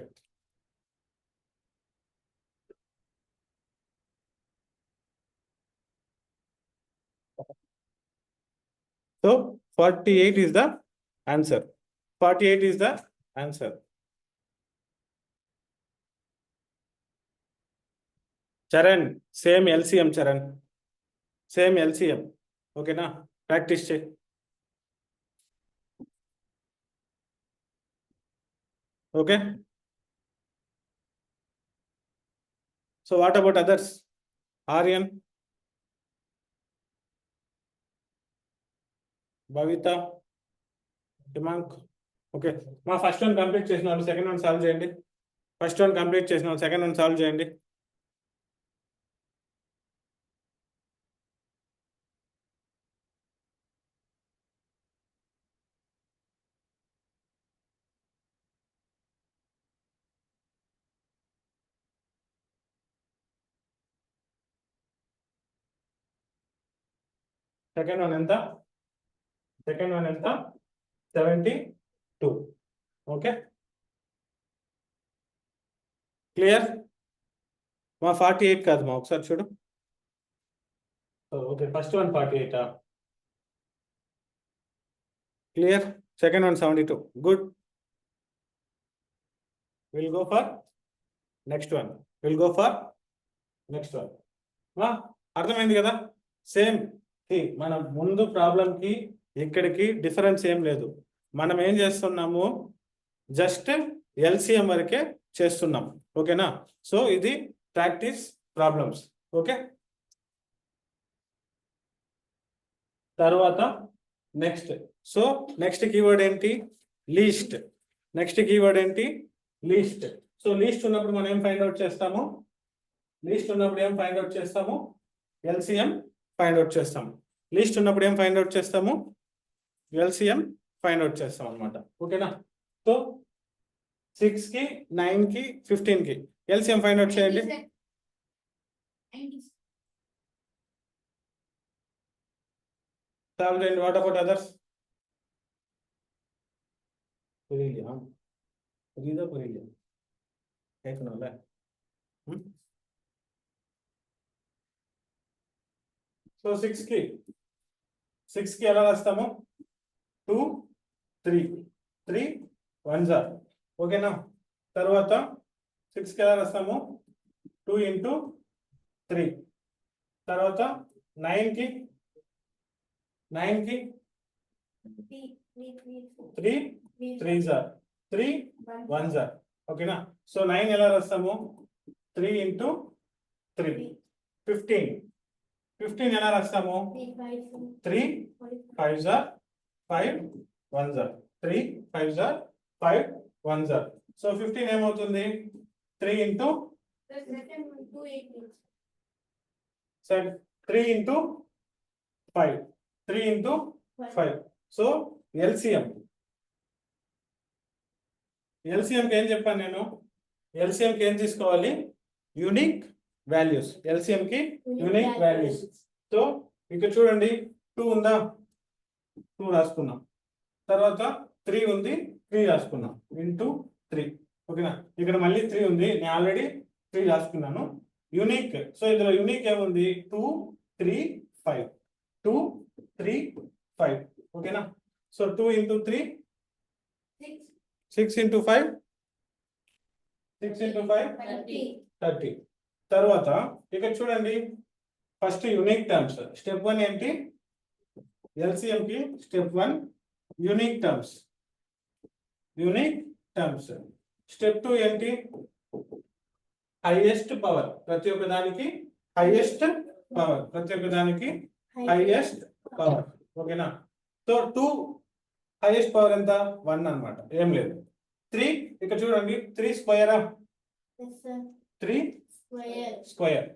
[SPEAKER 2] So 48 is the answer. 48 is the answer. Charan, same LCM Charan. Same LCM. Okay na? Practice check. Okay. So what about others? Aryan, Bhavita, Dimank. Okay. మా first one complete చేసిన వాళ్ళు second one solve చేయండి. First one complete చేసిన వాళ్ళు second one solve చేయండి. Second one ఎంత? 72. Okay. Clear? మా 48 కాదు మా, ఒకసారి చూడు. Okay, first one 48. Clear? Second one 72. Good. Will go for next one, will go for next one. అర్థమైంది కదా? సేమ్ మన ముందు ప్రాబ్లం కి ఇక్కడికి డిఫరెన్స్ ఏం లేదు. మనం ఏం చేస్తున్నాము, జస్ట్ ఎల్సిఎం వరకే చేస్తున్నాం. ఓకేనా? సో ఇది ప్రాక్టీస్ ప్రాబ్లమ్స్. ఓకే, తర్వాత నెక్స్ట్. సో నెక్స్ట్ కీవర్డ్ ఏంటి? లీస్ట్. నెక్స్ట్ కీవర్డ్ ఏంటి? లీస్ట్. సో లీస్ట్ ఉన్నప్పుడు మనం ఏం ఫైండ్ అవుట్ చేస్తాము? లీస్ట్ ఉన్నప్పుడు ఏం ఫైండ్ అవుట్ చేస్తాము? ఎల్సిఎం ఫైండ్ అవుట్ చేస్తాము. లీస్ట్ ఉన్నప్పుడు ఏం ఫైండ్ అవుట్ చేస్తాము? ఎల్సిఎం ఫైండ్ అవుట్ చేస్తాం అనమాట. ఓకేనా? సో 6 కి 9 కి 15 కి ఎల్సిఎం ఫైండ్ అవుట్ చేయండి. సాల్వ్ చేయండి. What about others? పురీలియా పురీదా పురీలియా కేకున్నావులే. సో 6 కి ఎలా రాస్తాము? 2 3 3 1 జార్. ఓకేనా? తర్వాత 6 కి ఎలా రాస్తాము? 2 into 3. తర్వాత 9 కి 3 3 జార్ 3 1 జార్. ఓకేనా? సో 9 ఎలా రాస్తాము? 3 into 3. 15 ఎలా రాస్తాము? 3 5 జార్ 5 1 జార్ 3 5 జార్ 5 1 జార్. సో 15 ఏమవుతుంది? 3 into 3 into 5 3 into 5. So LCM కి ఏం చెప్పాను నేను? ఎల్సిఎం కి ఏం తీసుకోవాలి? Unique values. ఎల్సిఎం కి యూనిక్ వాల్యూస్. సో ఇక్కడ చూడండి, 2 ఉందా? 2 రాసుకున్నాం. తర్వాత 3 ఉంది, 3 రాసుకున్నాం ఇంటూ 3. ఓకేనా? ఇక్కడ మళ్ళీ 3 ఉంది, నేను ఆల్రెడీ 3 రాసుకున్నాను. యూనిక్. సో ఇందులో యూనిక్ ఏముంది? 2 3 5 2 3 5. ఓకేనా? So 2 into 3 6 into 5 6 into 5 30. తర్వాత ఇక్కడ చూడండి, ఫస్ట్ యూనిక్ టర్మ్స్. స్టెప్ 1 ఏంటి? ఎల్సిఎం కి స్టెప్ 1 యూనిక్ టర్మ్స్. స్టెప్ 2 ఏంటి? Highest power. ప్రతి ఒక్క దానికి హైయెస్ట్ పవర్. ఓకేనా? సో 2 హైయెస్ట్ పవర్ ఎంత? 1 అన్నమాట. ఏం లేదు. 3 ఇక్కడ చూడండి, 3 స్క్వేరా? 3 square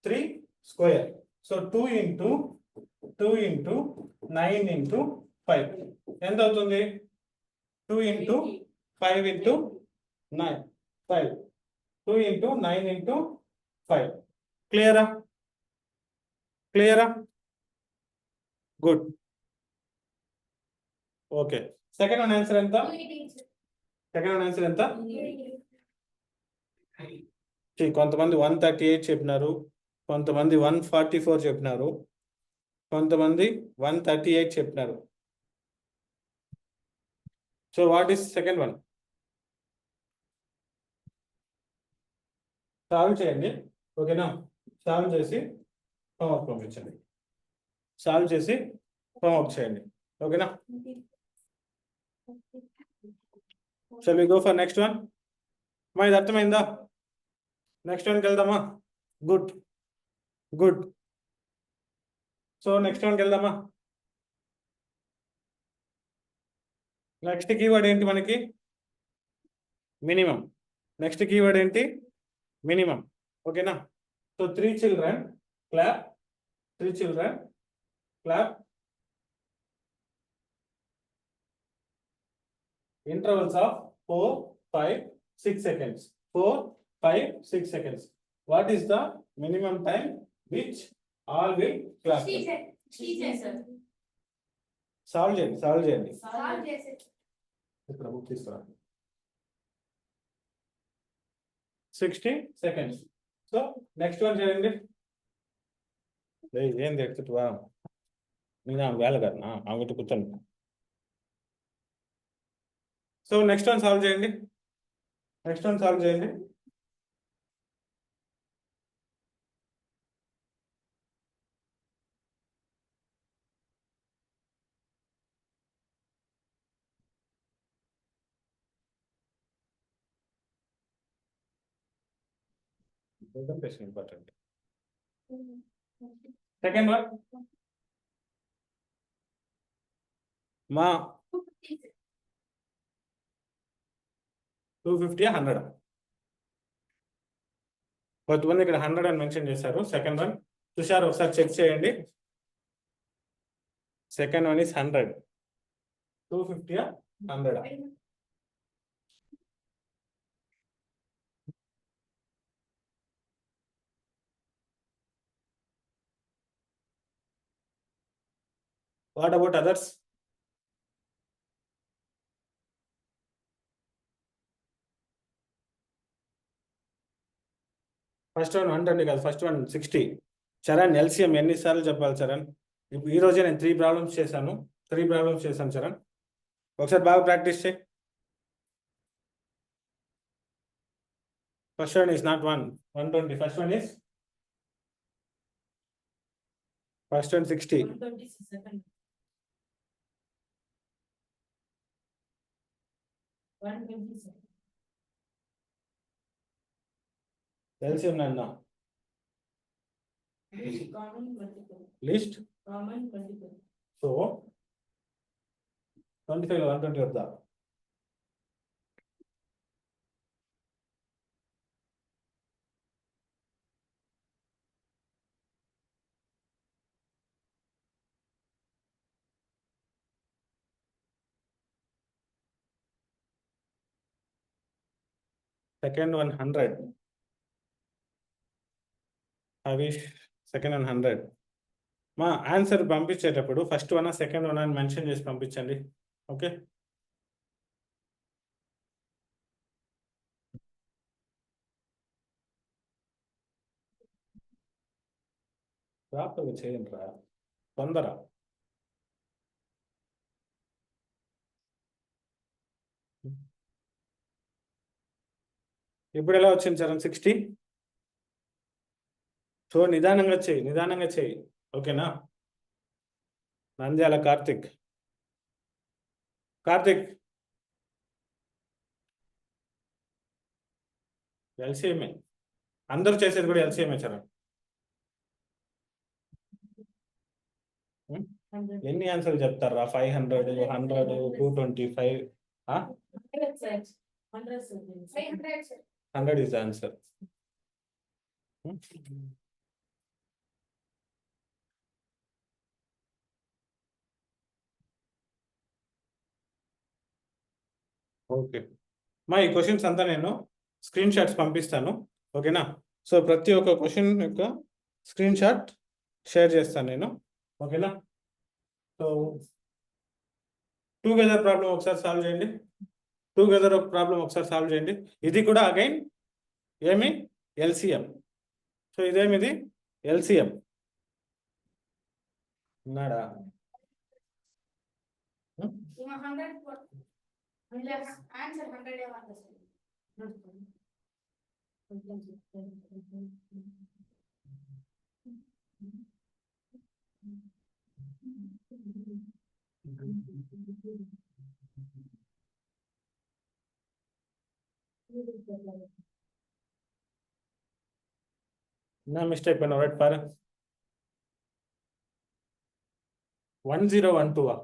[SPEAKER 2] 3 square. So 2 into 9 into 5 ఎంత అవుతుంది? 2 into 5 into 9 5 2 into 9 into 5. క్లియరా? Good. Okay, second one answer ఎంత? కొంతమంది 138 చెప్పినారు, కొంతమంది 144 చెప్పినారు, కొంతమంది 138 చెప్పినారు. So what is second one? Solve చేయండి. ఓకేనా? సాల్వ్ చేసి హోంవర్క్ పంపించండి. ఓకేనా? Shall we go for next one? మా ఇది అర్థమైందా? నెక్స్ట్ వన్కి వెళ్దామా? గుడ్. సో నెక్స్ట్ వన్కి వెళ్దామా? నెక్స్ట్ కీవర్డ్ ఏంటి మనకి? మినిమం. నెక్స్ట్ కీవర్డ్ ఏంటి? మినిమం. ఓకేనా? So 3 children clap. Intervals of 4 5 6 seconds. 4 5 6 seconds. What is the minimum time which all will clap? Solve చేయండి. ఇక్కడ బుక్ తీసుకురా. 60 seconds. సో నెక్స్ట్ వన్ చేయండి. ఏం తెచ్చువా? నేను వేళ కదా ఆమెతో కూర్చోండి. సో నెక్స్ట్ వన్ సాల్వ్ చేయండి. నెక్స్ట్ వన్ సాల్వ్ చేయండి. ఇంపార్టెంట్. సెకండ్ వన్ మా 250 100. కొంతమంది ఇక్కడ 100 అని మెన్షన్ చేశారు. సెకండ్ వన్ తుషార్ ఒకసారి చెక్ చేయండి. Second one is 100. 250 100. What about others? First one 120 కాదు, ఫస్ట్ వన్ 60. చరణ్ ఎల్సిఎం ఎన్నిసార్లు చెప్పాలి చరణ్? ఇప్పుడు ఈ రోజే నేను 3 ప్రాబ్లమ్స్ చేశాను. చరణ్ ఒకసారి బాగా ప్రాక్టీస్ చేయి. First one is not 120. First one 60.
[SPEAKER 4] 127.
[SPEAKER 2] LCM నాన్న
[SPEAKER 4] Common multiple.
[SPEAKER 2] List.
[SPEAKER 4] Common multiple.
[SPEAKER 2] So 25 120 వద్దా? Second one 100. Harish second one 100. మా ఆన్సర్ పంపించేటప్పుడు ఫస్ట్ వన్ సెకండ్ వన్ అని మెన్షన్ చేసి పంపించండి. ఓకే, ప్రాపర్గా చేయండి రా, తొందర. ఇప్పుడు ఎలా వచ్చింది చరణ్? 60. సో నిదానంగా చేయి. ఓకేనా? నంద్యాల కార్తిక్ ఎల్సిఎంఏ. అందరూ చేసేది కూడా ఎల్సిఎంఏ చరణ్. ఎన్ని ఆన్సర్లు చెప్తారా? 500, 100, 225. 100 is the answer. ఓకే మా ఈ క్వశ్చన్స్ అంతా నేను స్క్రీన్ షాట్స్ పంపిస్తాను. ఓకేనా? సో ప్రతి ఒక్క క్వశ్చన్ యొక్క స్క్రీన్ షాట్ షేర్ చేస్తాను నేను. ఓకేనా? సో టుగెదర్ ప్రాబ్లం ఒకసారి సాల్వ్ చేయండి. ఇది కూడా అగైన్ ఏమి? ఎల్సిఎం. సో ఇదేమిది? ఎల్సిఎం. ఉన్నాడా?
[SPEAKER 4] 100 answer 100
[SPEAKER 2] నా మిస్టేక్ పైన రైట్ పారు. 1012.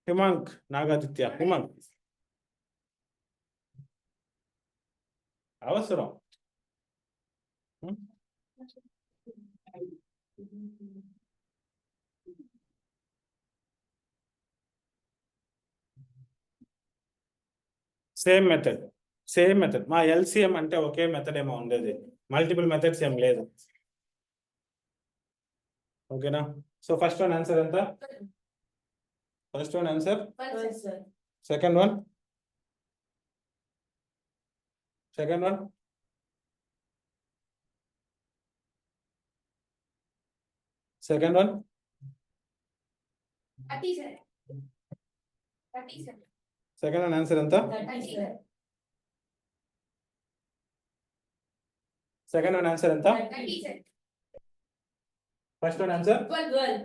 [SPEAKER 2] హిమాంక్ నాగాదిత్య. హిమాంక్ అవసరం. Same method. మా ఎల్సిఎం అంటే ఒకే మెథడ్ ఏమో ఉండేది, మల్టిపుల్ మెథడ్స్ ఏం లేదు. ఓకేనా? సో ఫస్ట్ వన్ ఆన్సర్ ఎంత? Second one second one second one
[SPEAKER 4] 37.
[SPEAKER 2] Second one answer ఎంత? సెకండ్ వన్ ఆన్సర్ ఎంత? First one answer 12.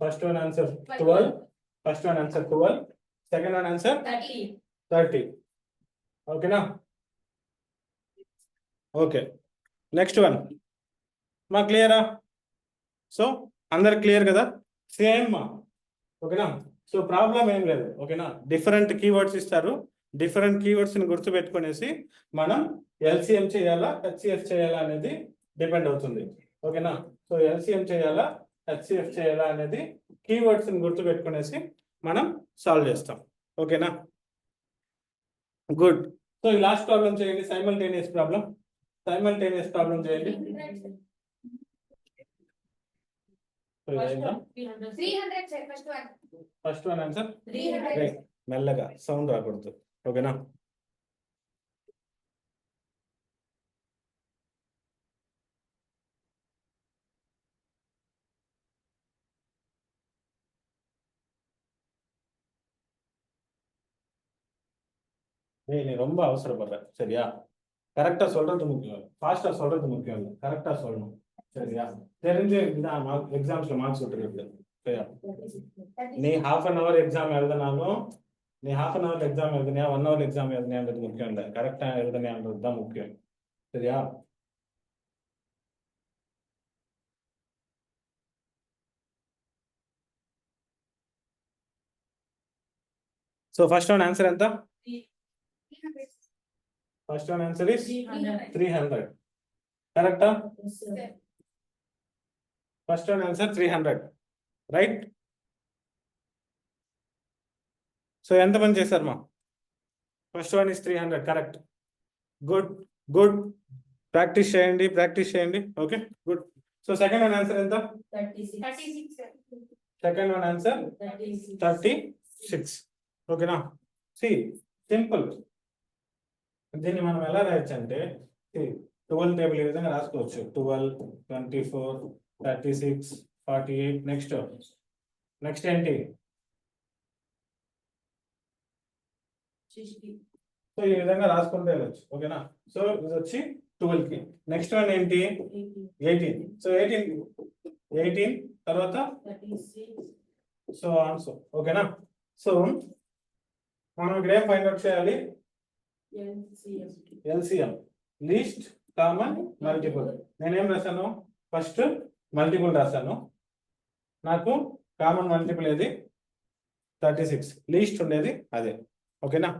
[SPEAKER 2] First one answer 12. Second one answer 30. ఓకేనా? ఓకే, నెక్స్ట్ వన్ మా క్లియరా? సో అందరు క్లియర్ కదా? సేమ్ మా, ఓకేనా? సో ప్రాబ్లం ఏం లేదు, ఓకేనా? డిఫరెంట్ కీవర్డ్స్ ఇస్తారు, డిఫరెంట్ కీవర్డ్స్ని గుర్తుపెట్టుకునేసి మనం ఎల్సిఎం చేయాలా హెచ్సిఎఫ్ చేయాలా అనేది డిపెండ్ అవుతుంది, ఓకేనా? సో ఎల్సిఎం చేయాలా హెచ్సిఎఫ్ చేయాలా అనేది కీవర్డ్స్ని గుర్తుపెట్టుకునేసి మనం సాల్వ్ చేస్తాం, ఓకేనా? గుడ్. సో ఈ లాస్ట్ ప్రాబ్లం చేయండి, సైమల్టేనియస్ ప్రాబ్లం. సైమల్టేనియస్ ప్రాబ్లం చేయండి. ఫస్ట్ వన్ ఆన్సర్ మెల్లగా, సౌండ్ రాకూడదు, ఓకేనా? நீ ரொம்ப அவசரப்படுற, சரியா? கரெக்டா சொல்றது முக்கியம், ஃபாஸ்டா சொல்றது முக்கியம் இல்லை, கரெக்டா சொல்லணும், சரியா? தெரிஞ்சு எக்ஸாம்ஸ்ல மார்க்ஸ் விட்டுருக்கு, சரியா? நீ half an hour எக்ஸாம் எழுதினாலும், நீ half an hour எக்ஸாம் எழுதினியா 1 hour எக்ஸாம் எழுதினியான்றது முக்கியம் இல்லை, கரெக்டா எழுதினியான்றது தான் முக்கியம், சரியா? సో ఫస్ట్ వన్ ఆన్సర్ ఎంత? First one answer is 300. కరెక్టా? First one answer 300, right? So ఎంత పని చేశారు మా? First one is 300, correct. Good good, practice చేయండి, okay good. So second one answer ఎంత?
[SPEAKER 4] 36.
[SPEAKER 2] సెకండ్ వన్ ఆన్సర్ 36, ఓకేనా? See simple. దీన్ని మనం ఎలా రాయొచ్చు అంటే 12 టేబుల్ ఈ విధంగా రాసుకోవచ్చు. 12, 24, 36, 48. నెక్స్ట్ ఏంటి? సో ఈ విధంగా రాసుకుంటే వెళ్ళచ్చు, ఓకేనా? సో ఇది వచ్చి 12 కి. నెక్స్ట్ వన్ ఏంటి? 18. సో 18 తర్వాత సో ఆన్సర్, ఓకేనా? సో మనం ఇక్కడ ఏం ఫైండ్ అవుట్ చేయాలి? LCM, least common multiple. నేనేం రాశాను? ఫస్ట్ మల్టిపుల్ రాశాను, నాకు కామన్ మల్టిపుల్ ఏది? 36, లీస్ట్ ఉండేది అదే, ఓకేనా?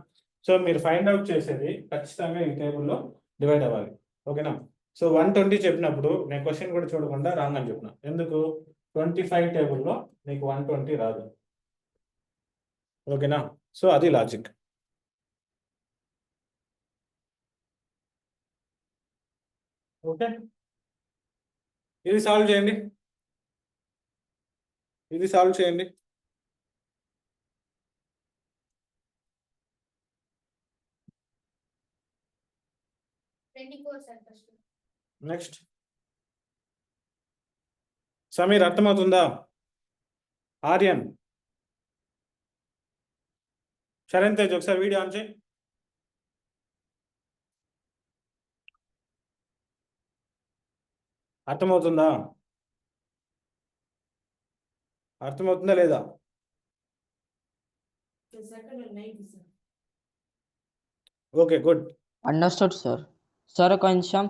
[SPEAKER 2] సో మీరు ఫైండ్ అవుట్ చేసేది ఖచ్చితంగా ఈ టేబుల్లో డివైడ్ అవ్వాలి, ఓకేనా? సో 120 చెప్పినప్పుడు నేను క్వశ్చన్ కూడా చూడకుండా రాంగ్ అని చెప్పిన. ఎందుకు? 25 టేబుల్లో నీకు 120 రాదు, ఓకేనా? సో అది లాజిక్. ఓకే, ఇది సాల్వ్ చేయండి.
[SPEAKER 4] 24 సార్ ఫస్ట్.
[SPEAKER 2] నెక్స్ట్ సమీర్, అర్థమవుతుందా? ఆర్యన్, శరణ్ తేజ్ ఒకసారి వీడియో ఆన్ చేయి. అర్థమవుతుందా లేదా? Okay good.
[SPEAKER 1] Understood sir. Sir కొంచెం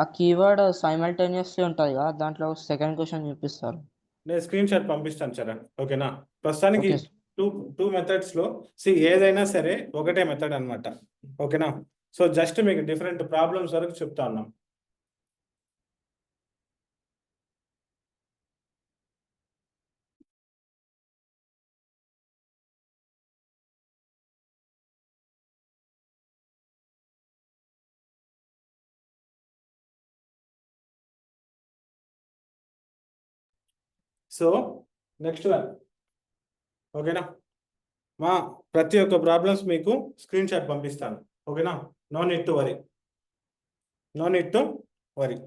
[SPEAKER 1] ఆ కీవర్డ్ సైమల్టేనియస్లీ ఉంటుంది కదా, దాంట్లో సెకండ్ క్వశ్చన్ చూపిస్తారు.
[SPEAKER 2] నేను స్క్రీన్ షాట్ పంపిస్తాను చరణ్, ఓకేనా? ప్రస్తుతానికి
[SPEAKER 1] ఓకే.
[SPEAKER 2] టూ మెథడ్స్ లో ఏదైనా సరే ఒకటే మెథడ్ అన్నమాట, ఓకేనా? సో జస్ట్ మీకు డిఫరెంట్ ప్రాబ్లమ్స్ వరకు చెప్తా ఉన్నాం. సో నెక్స్ట్ వన్, ఓకేనా? మా ప్రతి ఒక్క ప్రాబ్లమ్స్ మీకు స్క్రీన్ షాట్ పంపిస్తాను, ఓకేనా? No need to worry.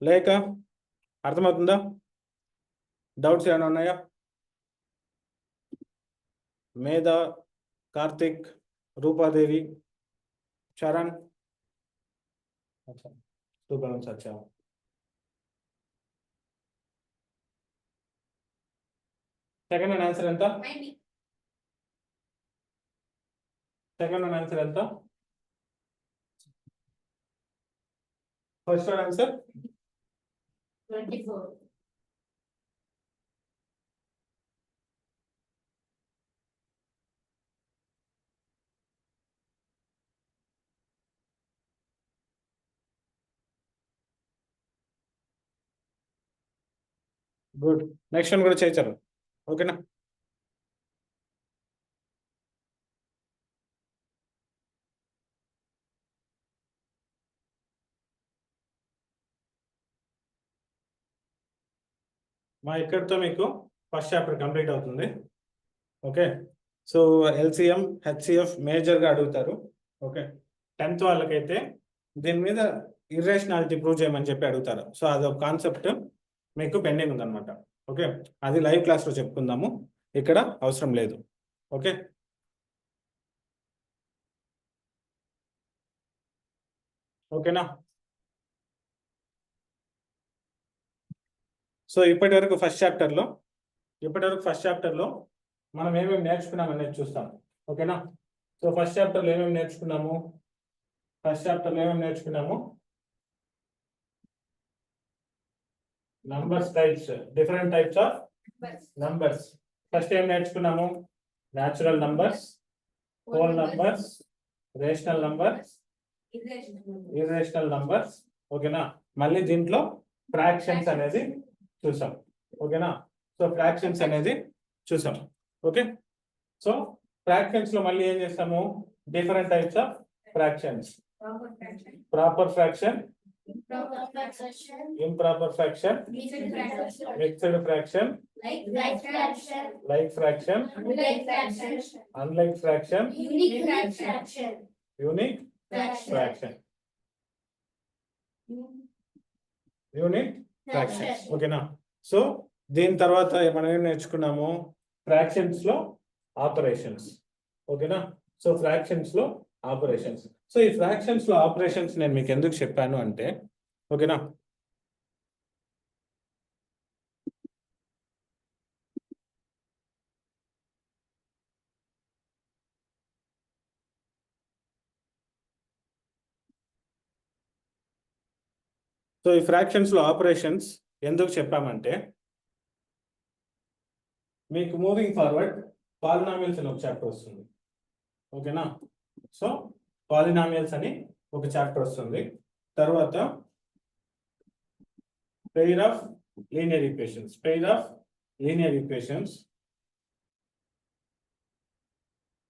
[SPEAKER 2] లేక అర్థమవుతుందా? డౌట్స్ ఏమైనా ఉన్నాయా? మేధ, కార్తిక్, రూపాదేవి, చరణ్. సూపర్ వచ్చా. సెకండ్ వన్ ఆన్సర్ ఎంత?
[SPEAKER 4] 90.
[SPEAKER 2] సెకండ్ వన్ ఆన్సర్ ఎంత? First one answer
[SPEAKER 4] 24.
[SPEAKER 2] Good. Next one కూడా చేయించారు. ఓకేనా? ఇక్కడితో మీకు ఫస్ట్ చాప్టర్ కంప్లీట్ అవుతుంది. ఓకే, సో ఎల్సిఎం, హెచ్సిఎఫ్ మేజర్గా అడుగుతారు. ఓకే, 10th వాళ్ళకైతే దీని మీద ఇర్రేషనాలిటీ ప్రూవ్ చేయమని చెప్పి అడుగుతారు. సో అదొక కాన్సెప్ట్ మీకు పెండింగ్ ఉందన్నమాట. ఓకే, అది లైవ్ క్లాస్లో చెప్పుకుందాము, ఇక్కడ అవసరం లేదు. ఓకే, ఓకేనా? సో ఇప్పటి వరకు ఫస్ట్ చాప్టర్లో మనం ఏమేమి నేర్చుకున్నాం అనేది చూస్తాం. ఓకేనా? సో ఫస్ట్ చాప్టర్లో ఏమేమి నేర్చుకున్నాము? Numbers types, different types of numbers. First ఏం నేర్చుకున్నాము? Natural numbers, whole numbers, rational numbers, irrational numbers. ఓకేనా? మళ్ళీ దీంట్లో ఫ్రాక్షన్స్ అనేది చూసాం. ఓకేనా? సో ఫ్రాక్షన్స్ అనేది చూసాం. ఓకే, సో ఫ్రాక్షన్స్ లో మళ్ళీ ఏం చేస్తాము? Different types of fractions. Proper fraction, improper fraction, mixed fraction, like fraction, unlike fraction, unique fraction. ఓకేనా? సో దీని తర్వాత మనం ఏం నేర్చుకున్నాము? ఫ్రాక్షన్స్ లో ఆపరేషన్స్. ఓకేనా? సో ఫ్రాక్షన్స్ లో ఆపరేషన్స్. సో ఈ ఫ్రాక్షన్స్ లో ఆపరేషన్స్ నేను మీకు ఎందుకు చెప్పాను అంటే, ఓకేనా, సో ఈ ఫ్రాక్షన్స్ లో ఆపరేషన్స్ ఎందుకు చెప్పామంటే, మీకు మూవింగ్ ఫార్వర్డ్ పాలినామియల్స్ అని ఒక చాప్టర్ వస్తుంది. ఓకేనా? సో పాలినామియల్స్ అని ఒక చాప్టర్ వస్తుంది. తర్వాత పెయిర్ ఆఫ్ లీనియర్ ఈక్వేషన్స్,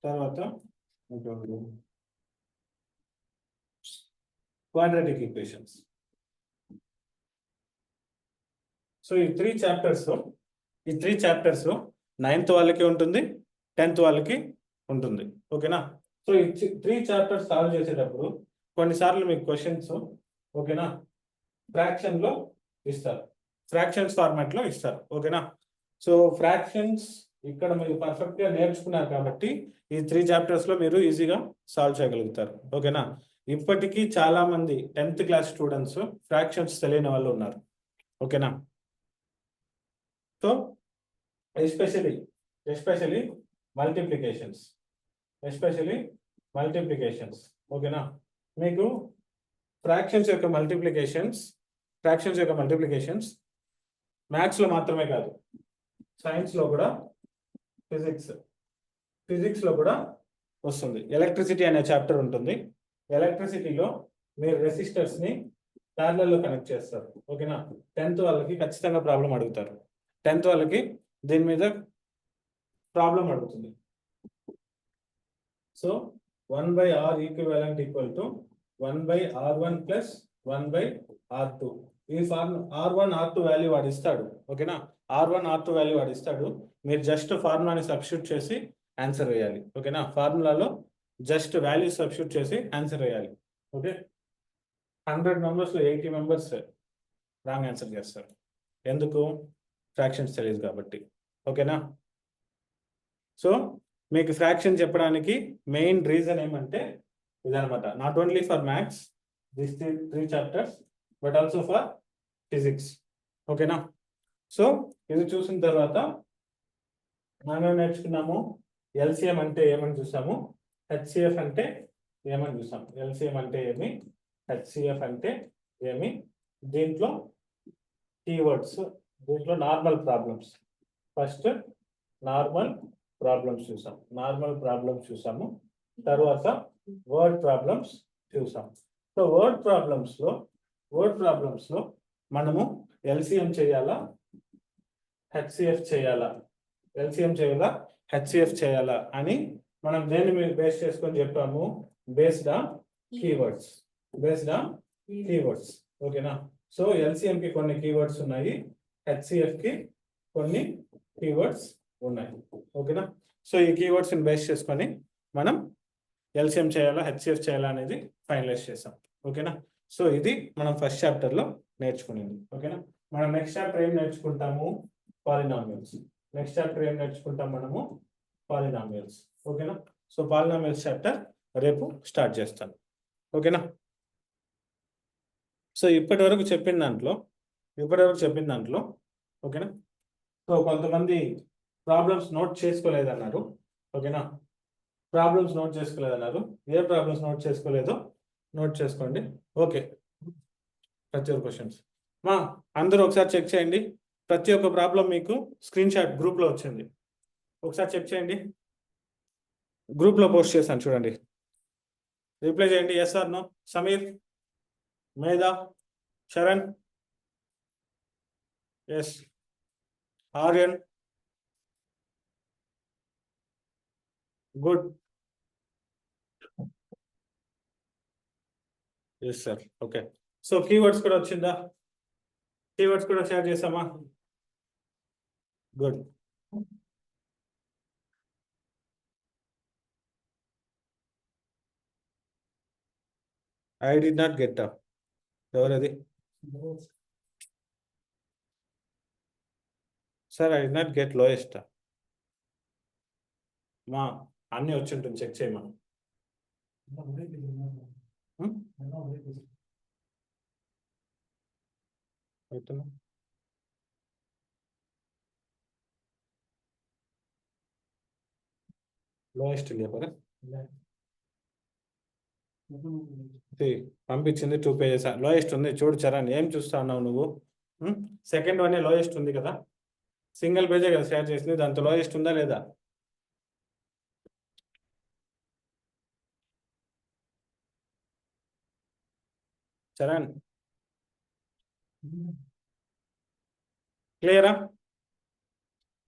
[SPEAKER 2] తర్వాత క్వాడ్రాటిక్ ఈక్వేషన్స్. సో ఈ త్రీ చాప్టర్స్ 9th వాళ్ళకి ఉంటుంది, 10th వాళ్ళకి ఉంటుంది. ఓకేనా? సో ఈ త్రీ చాప్టర్స్ సాల్వ్ చేసేటప్పుడు కొన్నిసార్లు మీకు క్వశ్చన్స్, ఓకేనా, ఫ్రాక్షన్స్ ఫార్మాట్ లో ఇస్తారు. ఓకేనా? సో ఫ్రాక్షన్స్ ఇక్కడ మీరు పర్ఫెక్ట్ గా నేర్చుకున్నారు కాబట్టి ఈ త్రీ చాప్టర్స్ లో మీరు ఈజీగా సాల్వ్ చేయగలుగుతారు. ఓకేనా? ఇప్పటికీ చాలా మంది 10th క్లాస్ స్టూడెంట్స్ ఫ్రాక్షన్స్ తెలియని వాళ్ళు ఉన్నారు. ఓకేనా? So especially multiplications. ఓకేనా? మీకు ఫ్రాక్షన్స్ యొక్క మల్టిప్లికేషన్స్ మ్యాథ్స్ లో మాత్రమే కాదు, సైన్స్ లో కూడా, ఫిజిక్స్ లో కూడా వస్తుంది. ఎలక్ట్రిసిటీ అనే చాప్టర్ ఉంటుంది. ఎలక్ట్రిసిటీలో మీరు రెసిస్టర్స్ ని ప్యారలల్ లో కనెక్ట్ చేస్తారు. ఓకేనా? 10th వాళ్ళకి ఖచ్చితంగా ప్రాబ్లం అడుగుతారు. 10th వాళ్ళకి దీని మీద ప్రాబ్లం అడుగుతుంది. So 1/R equivalent equal to 1/R1 plus 1/R2. ఈ R1 R2 వాల్యూ వాడు ఇస్తాడు. ఓకేనా? R1 R2 వాల్యూ వాడు ఇస్తాడు. మీరు జస్ట్ ఫార్ములాని సబ్స్టిట్యూట్ చేసి ఆన్సర్ వేయాలి. ఓకేనా? ఫార్ములాలో జస్ట్ వాల్యూ సబ్స్టిట్యూట్ చేసి ఆన్సర్ వేయాలి. ఓకే, 100 మెంబర్స్ లో 80 మెంబర్స్ రాంగ్ ఆన్సర్ చేస్తారు. ఎందుకు? ఫ్రాక్షన్స్ తెలియదు కాబట్టి. ఓకేనా? సో మీకు ఫ్రాక్షన్ చెప్పడానికి మెయిన్ రీజన్ ఏమంటే ఇదనమాట. Not only for maths this 3 chapters but also for physics. ఓకేనా? సో ఇది చూసిన తర్వాత మనం నేర్చుకున్నాము ఎల్సిఎం అంటే ఏమని చూసాము, హెచ్సిఎఫ్ అంటే ఏమని చూసాము. ఎల్సిఎం అంటే ఏమి, హెచ్సిఎఫ్ అంటే ఏమి, దీంట్లో కీవర్డ్స్, దీంట్లో normal problems. First normal problems చూసాం, నార్మల్ ప్రాబ్లమ్స్ చూసాము. తర్వాత వర్డ్ ప్రాబ్లమ్స్ చూసాం. సో వర్డ్ ప్రాబ్లమ్స్ లో మనము ఎల్సిఎం చేయాలా, హెచ్సిఎఫ్ చేయాలా, ఎల్సిఎం చేయాలా, హెచ్సిఎఫ్ చేయాలా అని మనం దేని మీద బేస్ చేసుకొని చెప్పాము, based on keywords, based on keywords. ఓకేనా? సో ఎల్సిఎం కి కొన్ని కీవర్డ్స్ ఉన్నాయి, హెచ్సిఎఫ్ కి కొన్ని కీవర్డ్స్ ఉన్నాయి. ఓకేనా? సో ఈ కీవర్డ్స్ ని బేస్ చేసుకొని మనం ఎల్సిఎం చేయాలా, హెచ్సిఎఫ్ చేయాలా అనేది ఫైనలైజ్ చేసాం. ఓకేనా? సో ఇది మనం ఫస్ట్ చాప్టర్ లో నేర్చుకునేది. ఓకేనా? మనం నెక్స్ట్ చాప్టర్ ఏం నేర్చుకుంటాము, పాలినామియల్స్. నెక్స్ట్ చాప్టర్ ఏం నేర్చుకుంటాం మనము, పాలినామియల్స్. ఓకేనా? సో పాలినామియల్స్ చాప్టర్ రేపు స్టార్ట్ చేస్తాను. ఓకేనా? సో ఇప్పటి వరకు చెప్పిన దాంట్లో ఓకేనా? సో కొంతమంది ప్రాబ్లమ్స్ నోట్ చేసుకోలేదన్నారు. ఓకేనా? ప్రాబ్లమ్స్ నోట్ చేసుకోలేదన్నారు. ఏ ప్రాబ్లమ్స్ నోట్ చేసుకోలేదో నోట్ చేసుకోండి. ఓకే, ప్రతి ఒక్క క్వశ్చన్స్ మా అందరూ ఒకసారి చెక్ చేయండి. ప్రతి ఒక్క ప్రాబ్లం మీకు స్క్రీన్ షాట్ గ్రూప్లో వచ్చింది, ఒకసారి చెక్ చేయండి. గ్రూప్లో పోస్ట్ చేశాను చూడండి, రిప్లై చేయండి. Yes or no. Sameer, Medha, Sharan, yes, Aryan, good, yes sir. Okay, so keywords కూడా వచ్చిందా, కీవర్డ్స్ కూడా షేర్ చేసామా, good. I did not get up, ఎవరది సార్? I did not get lowest మా అన్నీ వచ్చి ఉంటుంది, చెక్ చేయమా. లోయెస్ట్ లేపరా పంపించింది 2 pages. లోయెస్ట్ ఉంది చూడు చరణ్, ఏం చూస్తా ఉన్నావు నువ్వు? సెకండ్ వన్ లోయెస్ట్ ఉంది కదా, సింగిల్ పేజే కదా షేర్ చేసింది, దాంతో లోయెస్ట్ ఉందా లేదా? చరణ్ క్లియరా?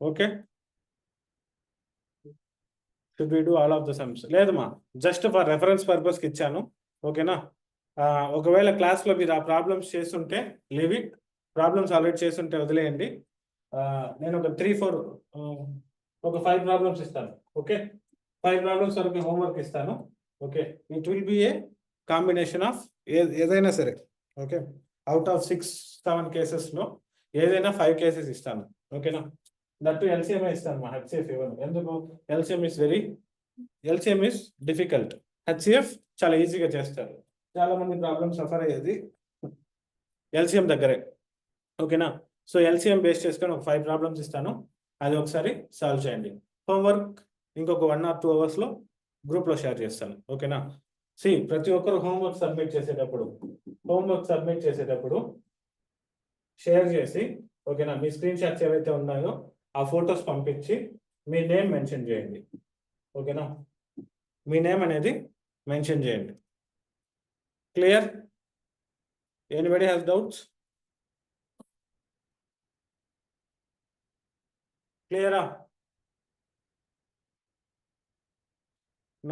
[SPEAKER 2] Okay, should we do all of the sums? లేదమ్మా, జస్ట్ ఫర్ రెఫరెన్స్ పర్పస్కి ఇచ్చాను. ఓకేనా? ఒకవేళ క్లాస్లో మీరు ఆ ప్రాబ్లమ్స్ చేస్తుంటే లీవ్ ఇట్, ప్రాబ్లమ్స్ ఆల్రెడీ చేస్తుంటే వదిలేయండి. నేను ఒక 3-4 ఒక 5 ప్రాబ్లమ్స్ ఇస్తాను. ఓకే, 5 ప్రాబ్లమ్స్ వరకు హోంవర్క్ ఇస్తాను. Okay, it will be A combination of ఏదైనా సరే. ఓకే, అవుట్ ఆఫ్ 6-7 కేసెస్లో ఏదైనా 5 కేసెస్ ఇస్తాను. ఓకేనా? దట్టు ఎల్సిఎం ఇస్తాను, మా హెచ్సిఎఫ్ ఇవ్వను. ఎందుకు? ఎల్సిఎం ఇస్ డిఫికల్ట్, హెచ్సిఎఫ్ చాలా ఈజీగా చేస్తారు. చాలా మంది ప్రాబ్లమ్స్ సఫర్ అయ్యేది ఎల్సిఎం దగ్గరే. ఓకేనా? సో ఎల్సిఎం బేస్ చేసుకొని ఒక 5 ప్రాబ్లమ్స్ ఇస్తాను, అది ఒకసారి సాల్వ్ చేయండి. హోంవర్క్ ఇంకొక 1 or 2 అవర్స్లో గ్రూప్లో షేర్ చేస్తాను. ఓకేనా? ప్రతి ఒక్కరు హోంవర్క్ సబ్మిట్ చేసేటప్పుడు షేర్ చేసి, ఓకేనా, మీ స్క్రీన్ షాట్స్ ఏవైతే ఉన్నాయో ఆ ఫొటోస్ పంపించి మీ నేమ్ మెన్షన్ చేయండి. ఓకేనా? మీ నేమ్ అనేది మెన్షన్ చేయండి. క్లియర్? Anybody has doubts? క్లియరా?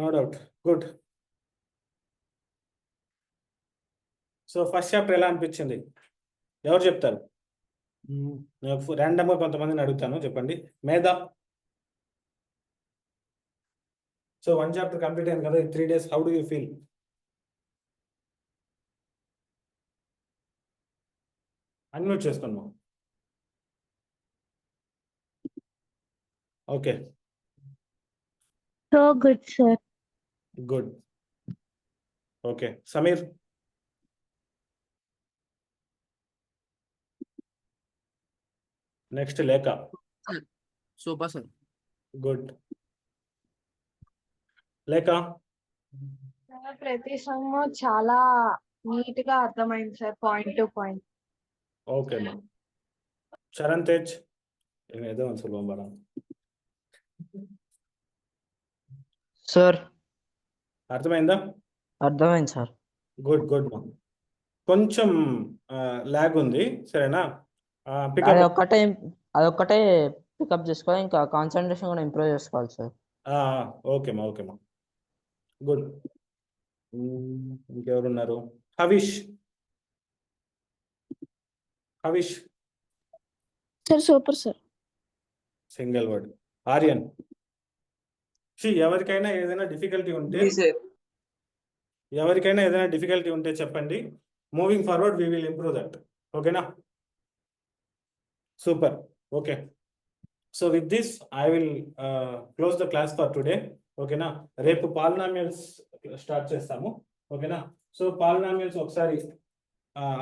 [SPEAKER 2] No doubt, good. So first chapter ఎలా అనిపించింది? ఎవరు చెప్తారు? ర్యాండమ్గా కొంతమందిని అడుగుతాను, చెప్పండి. మేధా. సో 1 చాప్టర్ కంప్లీట్ అయింది కదా, 3 days. How do you feel? Unmute చేసుకోండి. Okay,
[SPEAKER 5] So good, sir.
[SPEAKER 2] Good. Okay Sameer. Next Lekha.
[SPEAKER 1] Super sir.
[SPEAKER 2] Good. Lekha.
[SPEAKER 5] ప్రతి సమ్ చాలా నీట్ గా అర్థమైంది sir, point to point.
[SPEAKER 2] Okay మా. చరణ్ తేజ్. ఏదో సులభం బరా.
[SPEAKER 1] సార్
[SPEAKER 2] అర్థమైందా?
[SPEAKER 1] అర్థమైంది సార్.
[SPEAKER 2] గుడ్ గుడ్ మా. కొంచెం లాగ్ ఉంది, సరేనా? పికప్.
[SPEAKER 1] అదొక్కటే పికప్ చేసుకోవాలి, ఇంకా కాన్సన్ట్రేషన్ కూడా ఇంప్రూవ్ చేసుకోవాలి సార్.
[SPEAKER 2] ఓకే మా, ఓకే మా. గుడ్. ఇంకెవరున్నారు? Havish. Havish.
[SPEAKER 5] Sir super sir.
[SPEAKER 2] Single word. Aryan. ఎవరికైనా ఏదైనా డిఫికల్టీ ఉంటే చెప్పండి. Moving forward we will improve that. ఓకేనా? Super. Okay. So with this I will close the class for today. ఓకేనా? రేపు పాలినామియల్స్ స్టార్ట్ చేస్తాము. ఓకేనా? సో పాలినామియల్స్ ఒకసారి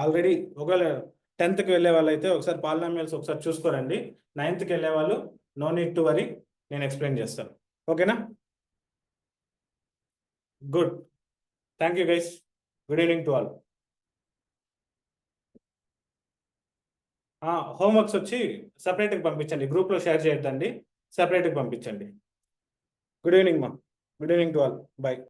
[SPEAKER 2] ఆల్రెడీ ఒకవేళ 10th వెళ్ళే వాళ్ళు అయితే ఒకసారి పాలినామియల్స్ ఒకసారి చూసుకోరండి. 9th వెళ్ళే వాళ్ళు నో నీడ్ టు వరీ, నేను ఎక్స్ప్లెయిన్ చేస్తాను. ఓకేనా? Good. Thank you guys. Good evening to all. Homeworks వచ్చి సపరేట్గా పంపించండి, గ్రూప్లో షేర్ చేయొద్దండి, సపరేట్గా పంపించండి. గుడ్ ఈవినింగ్ మా. Good evening to all. Bye.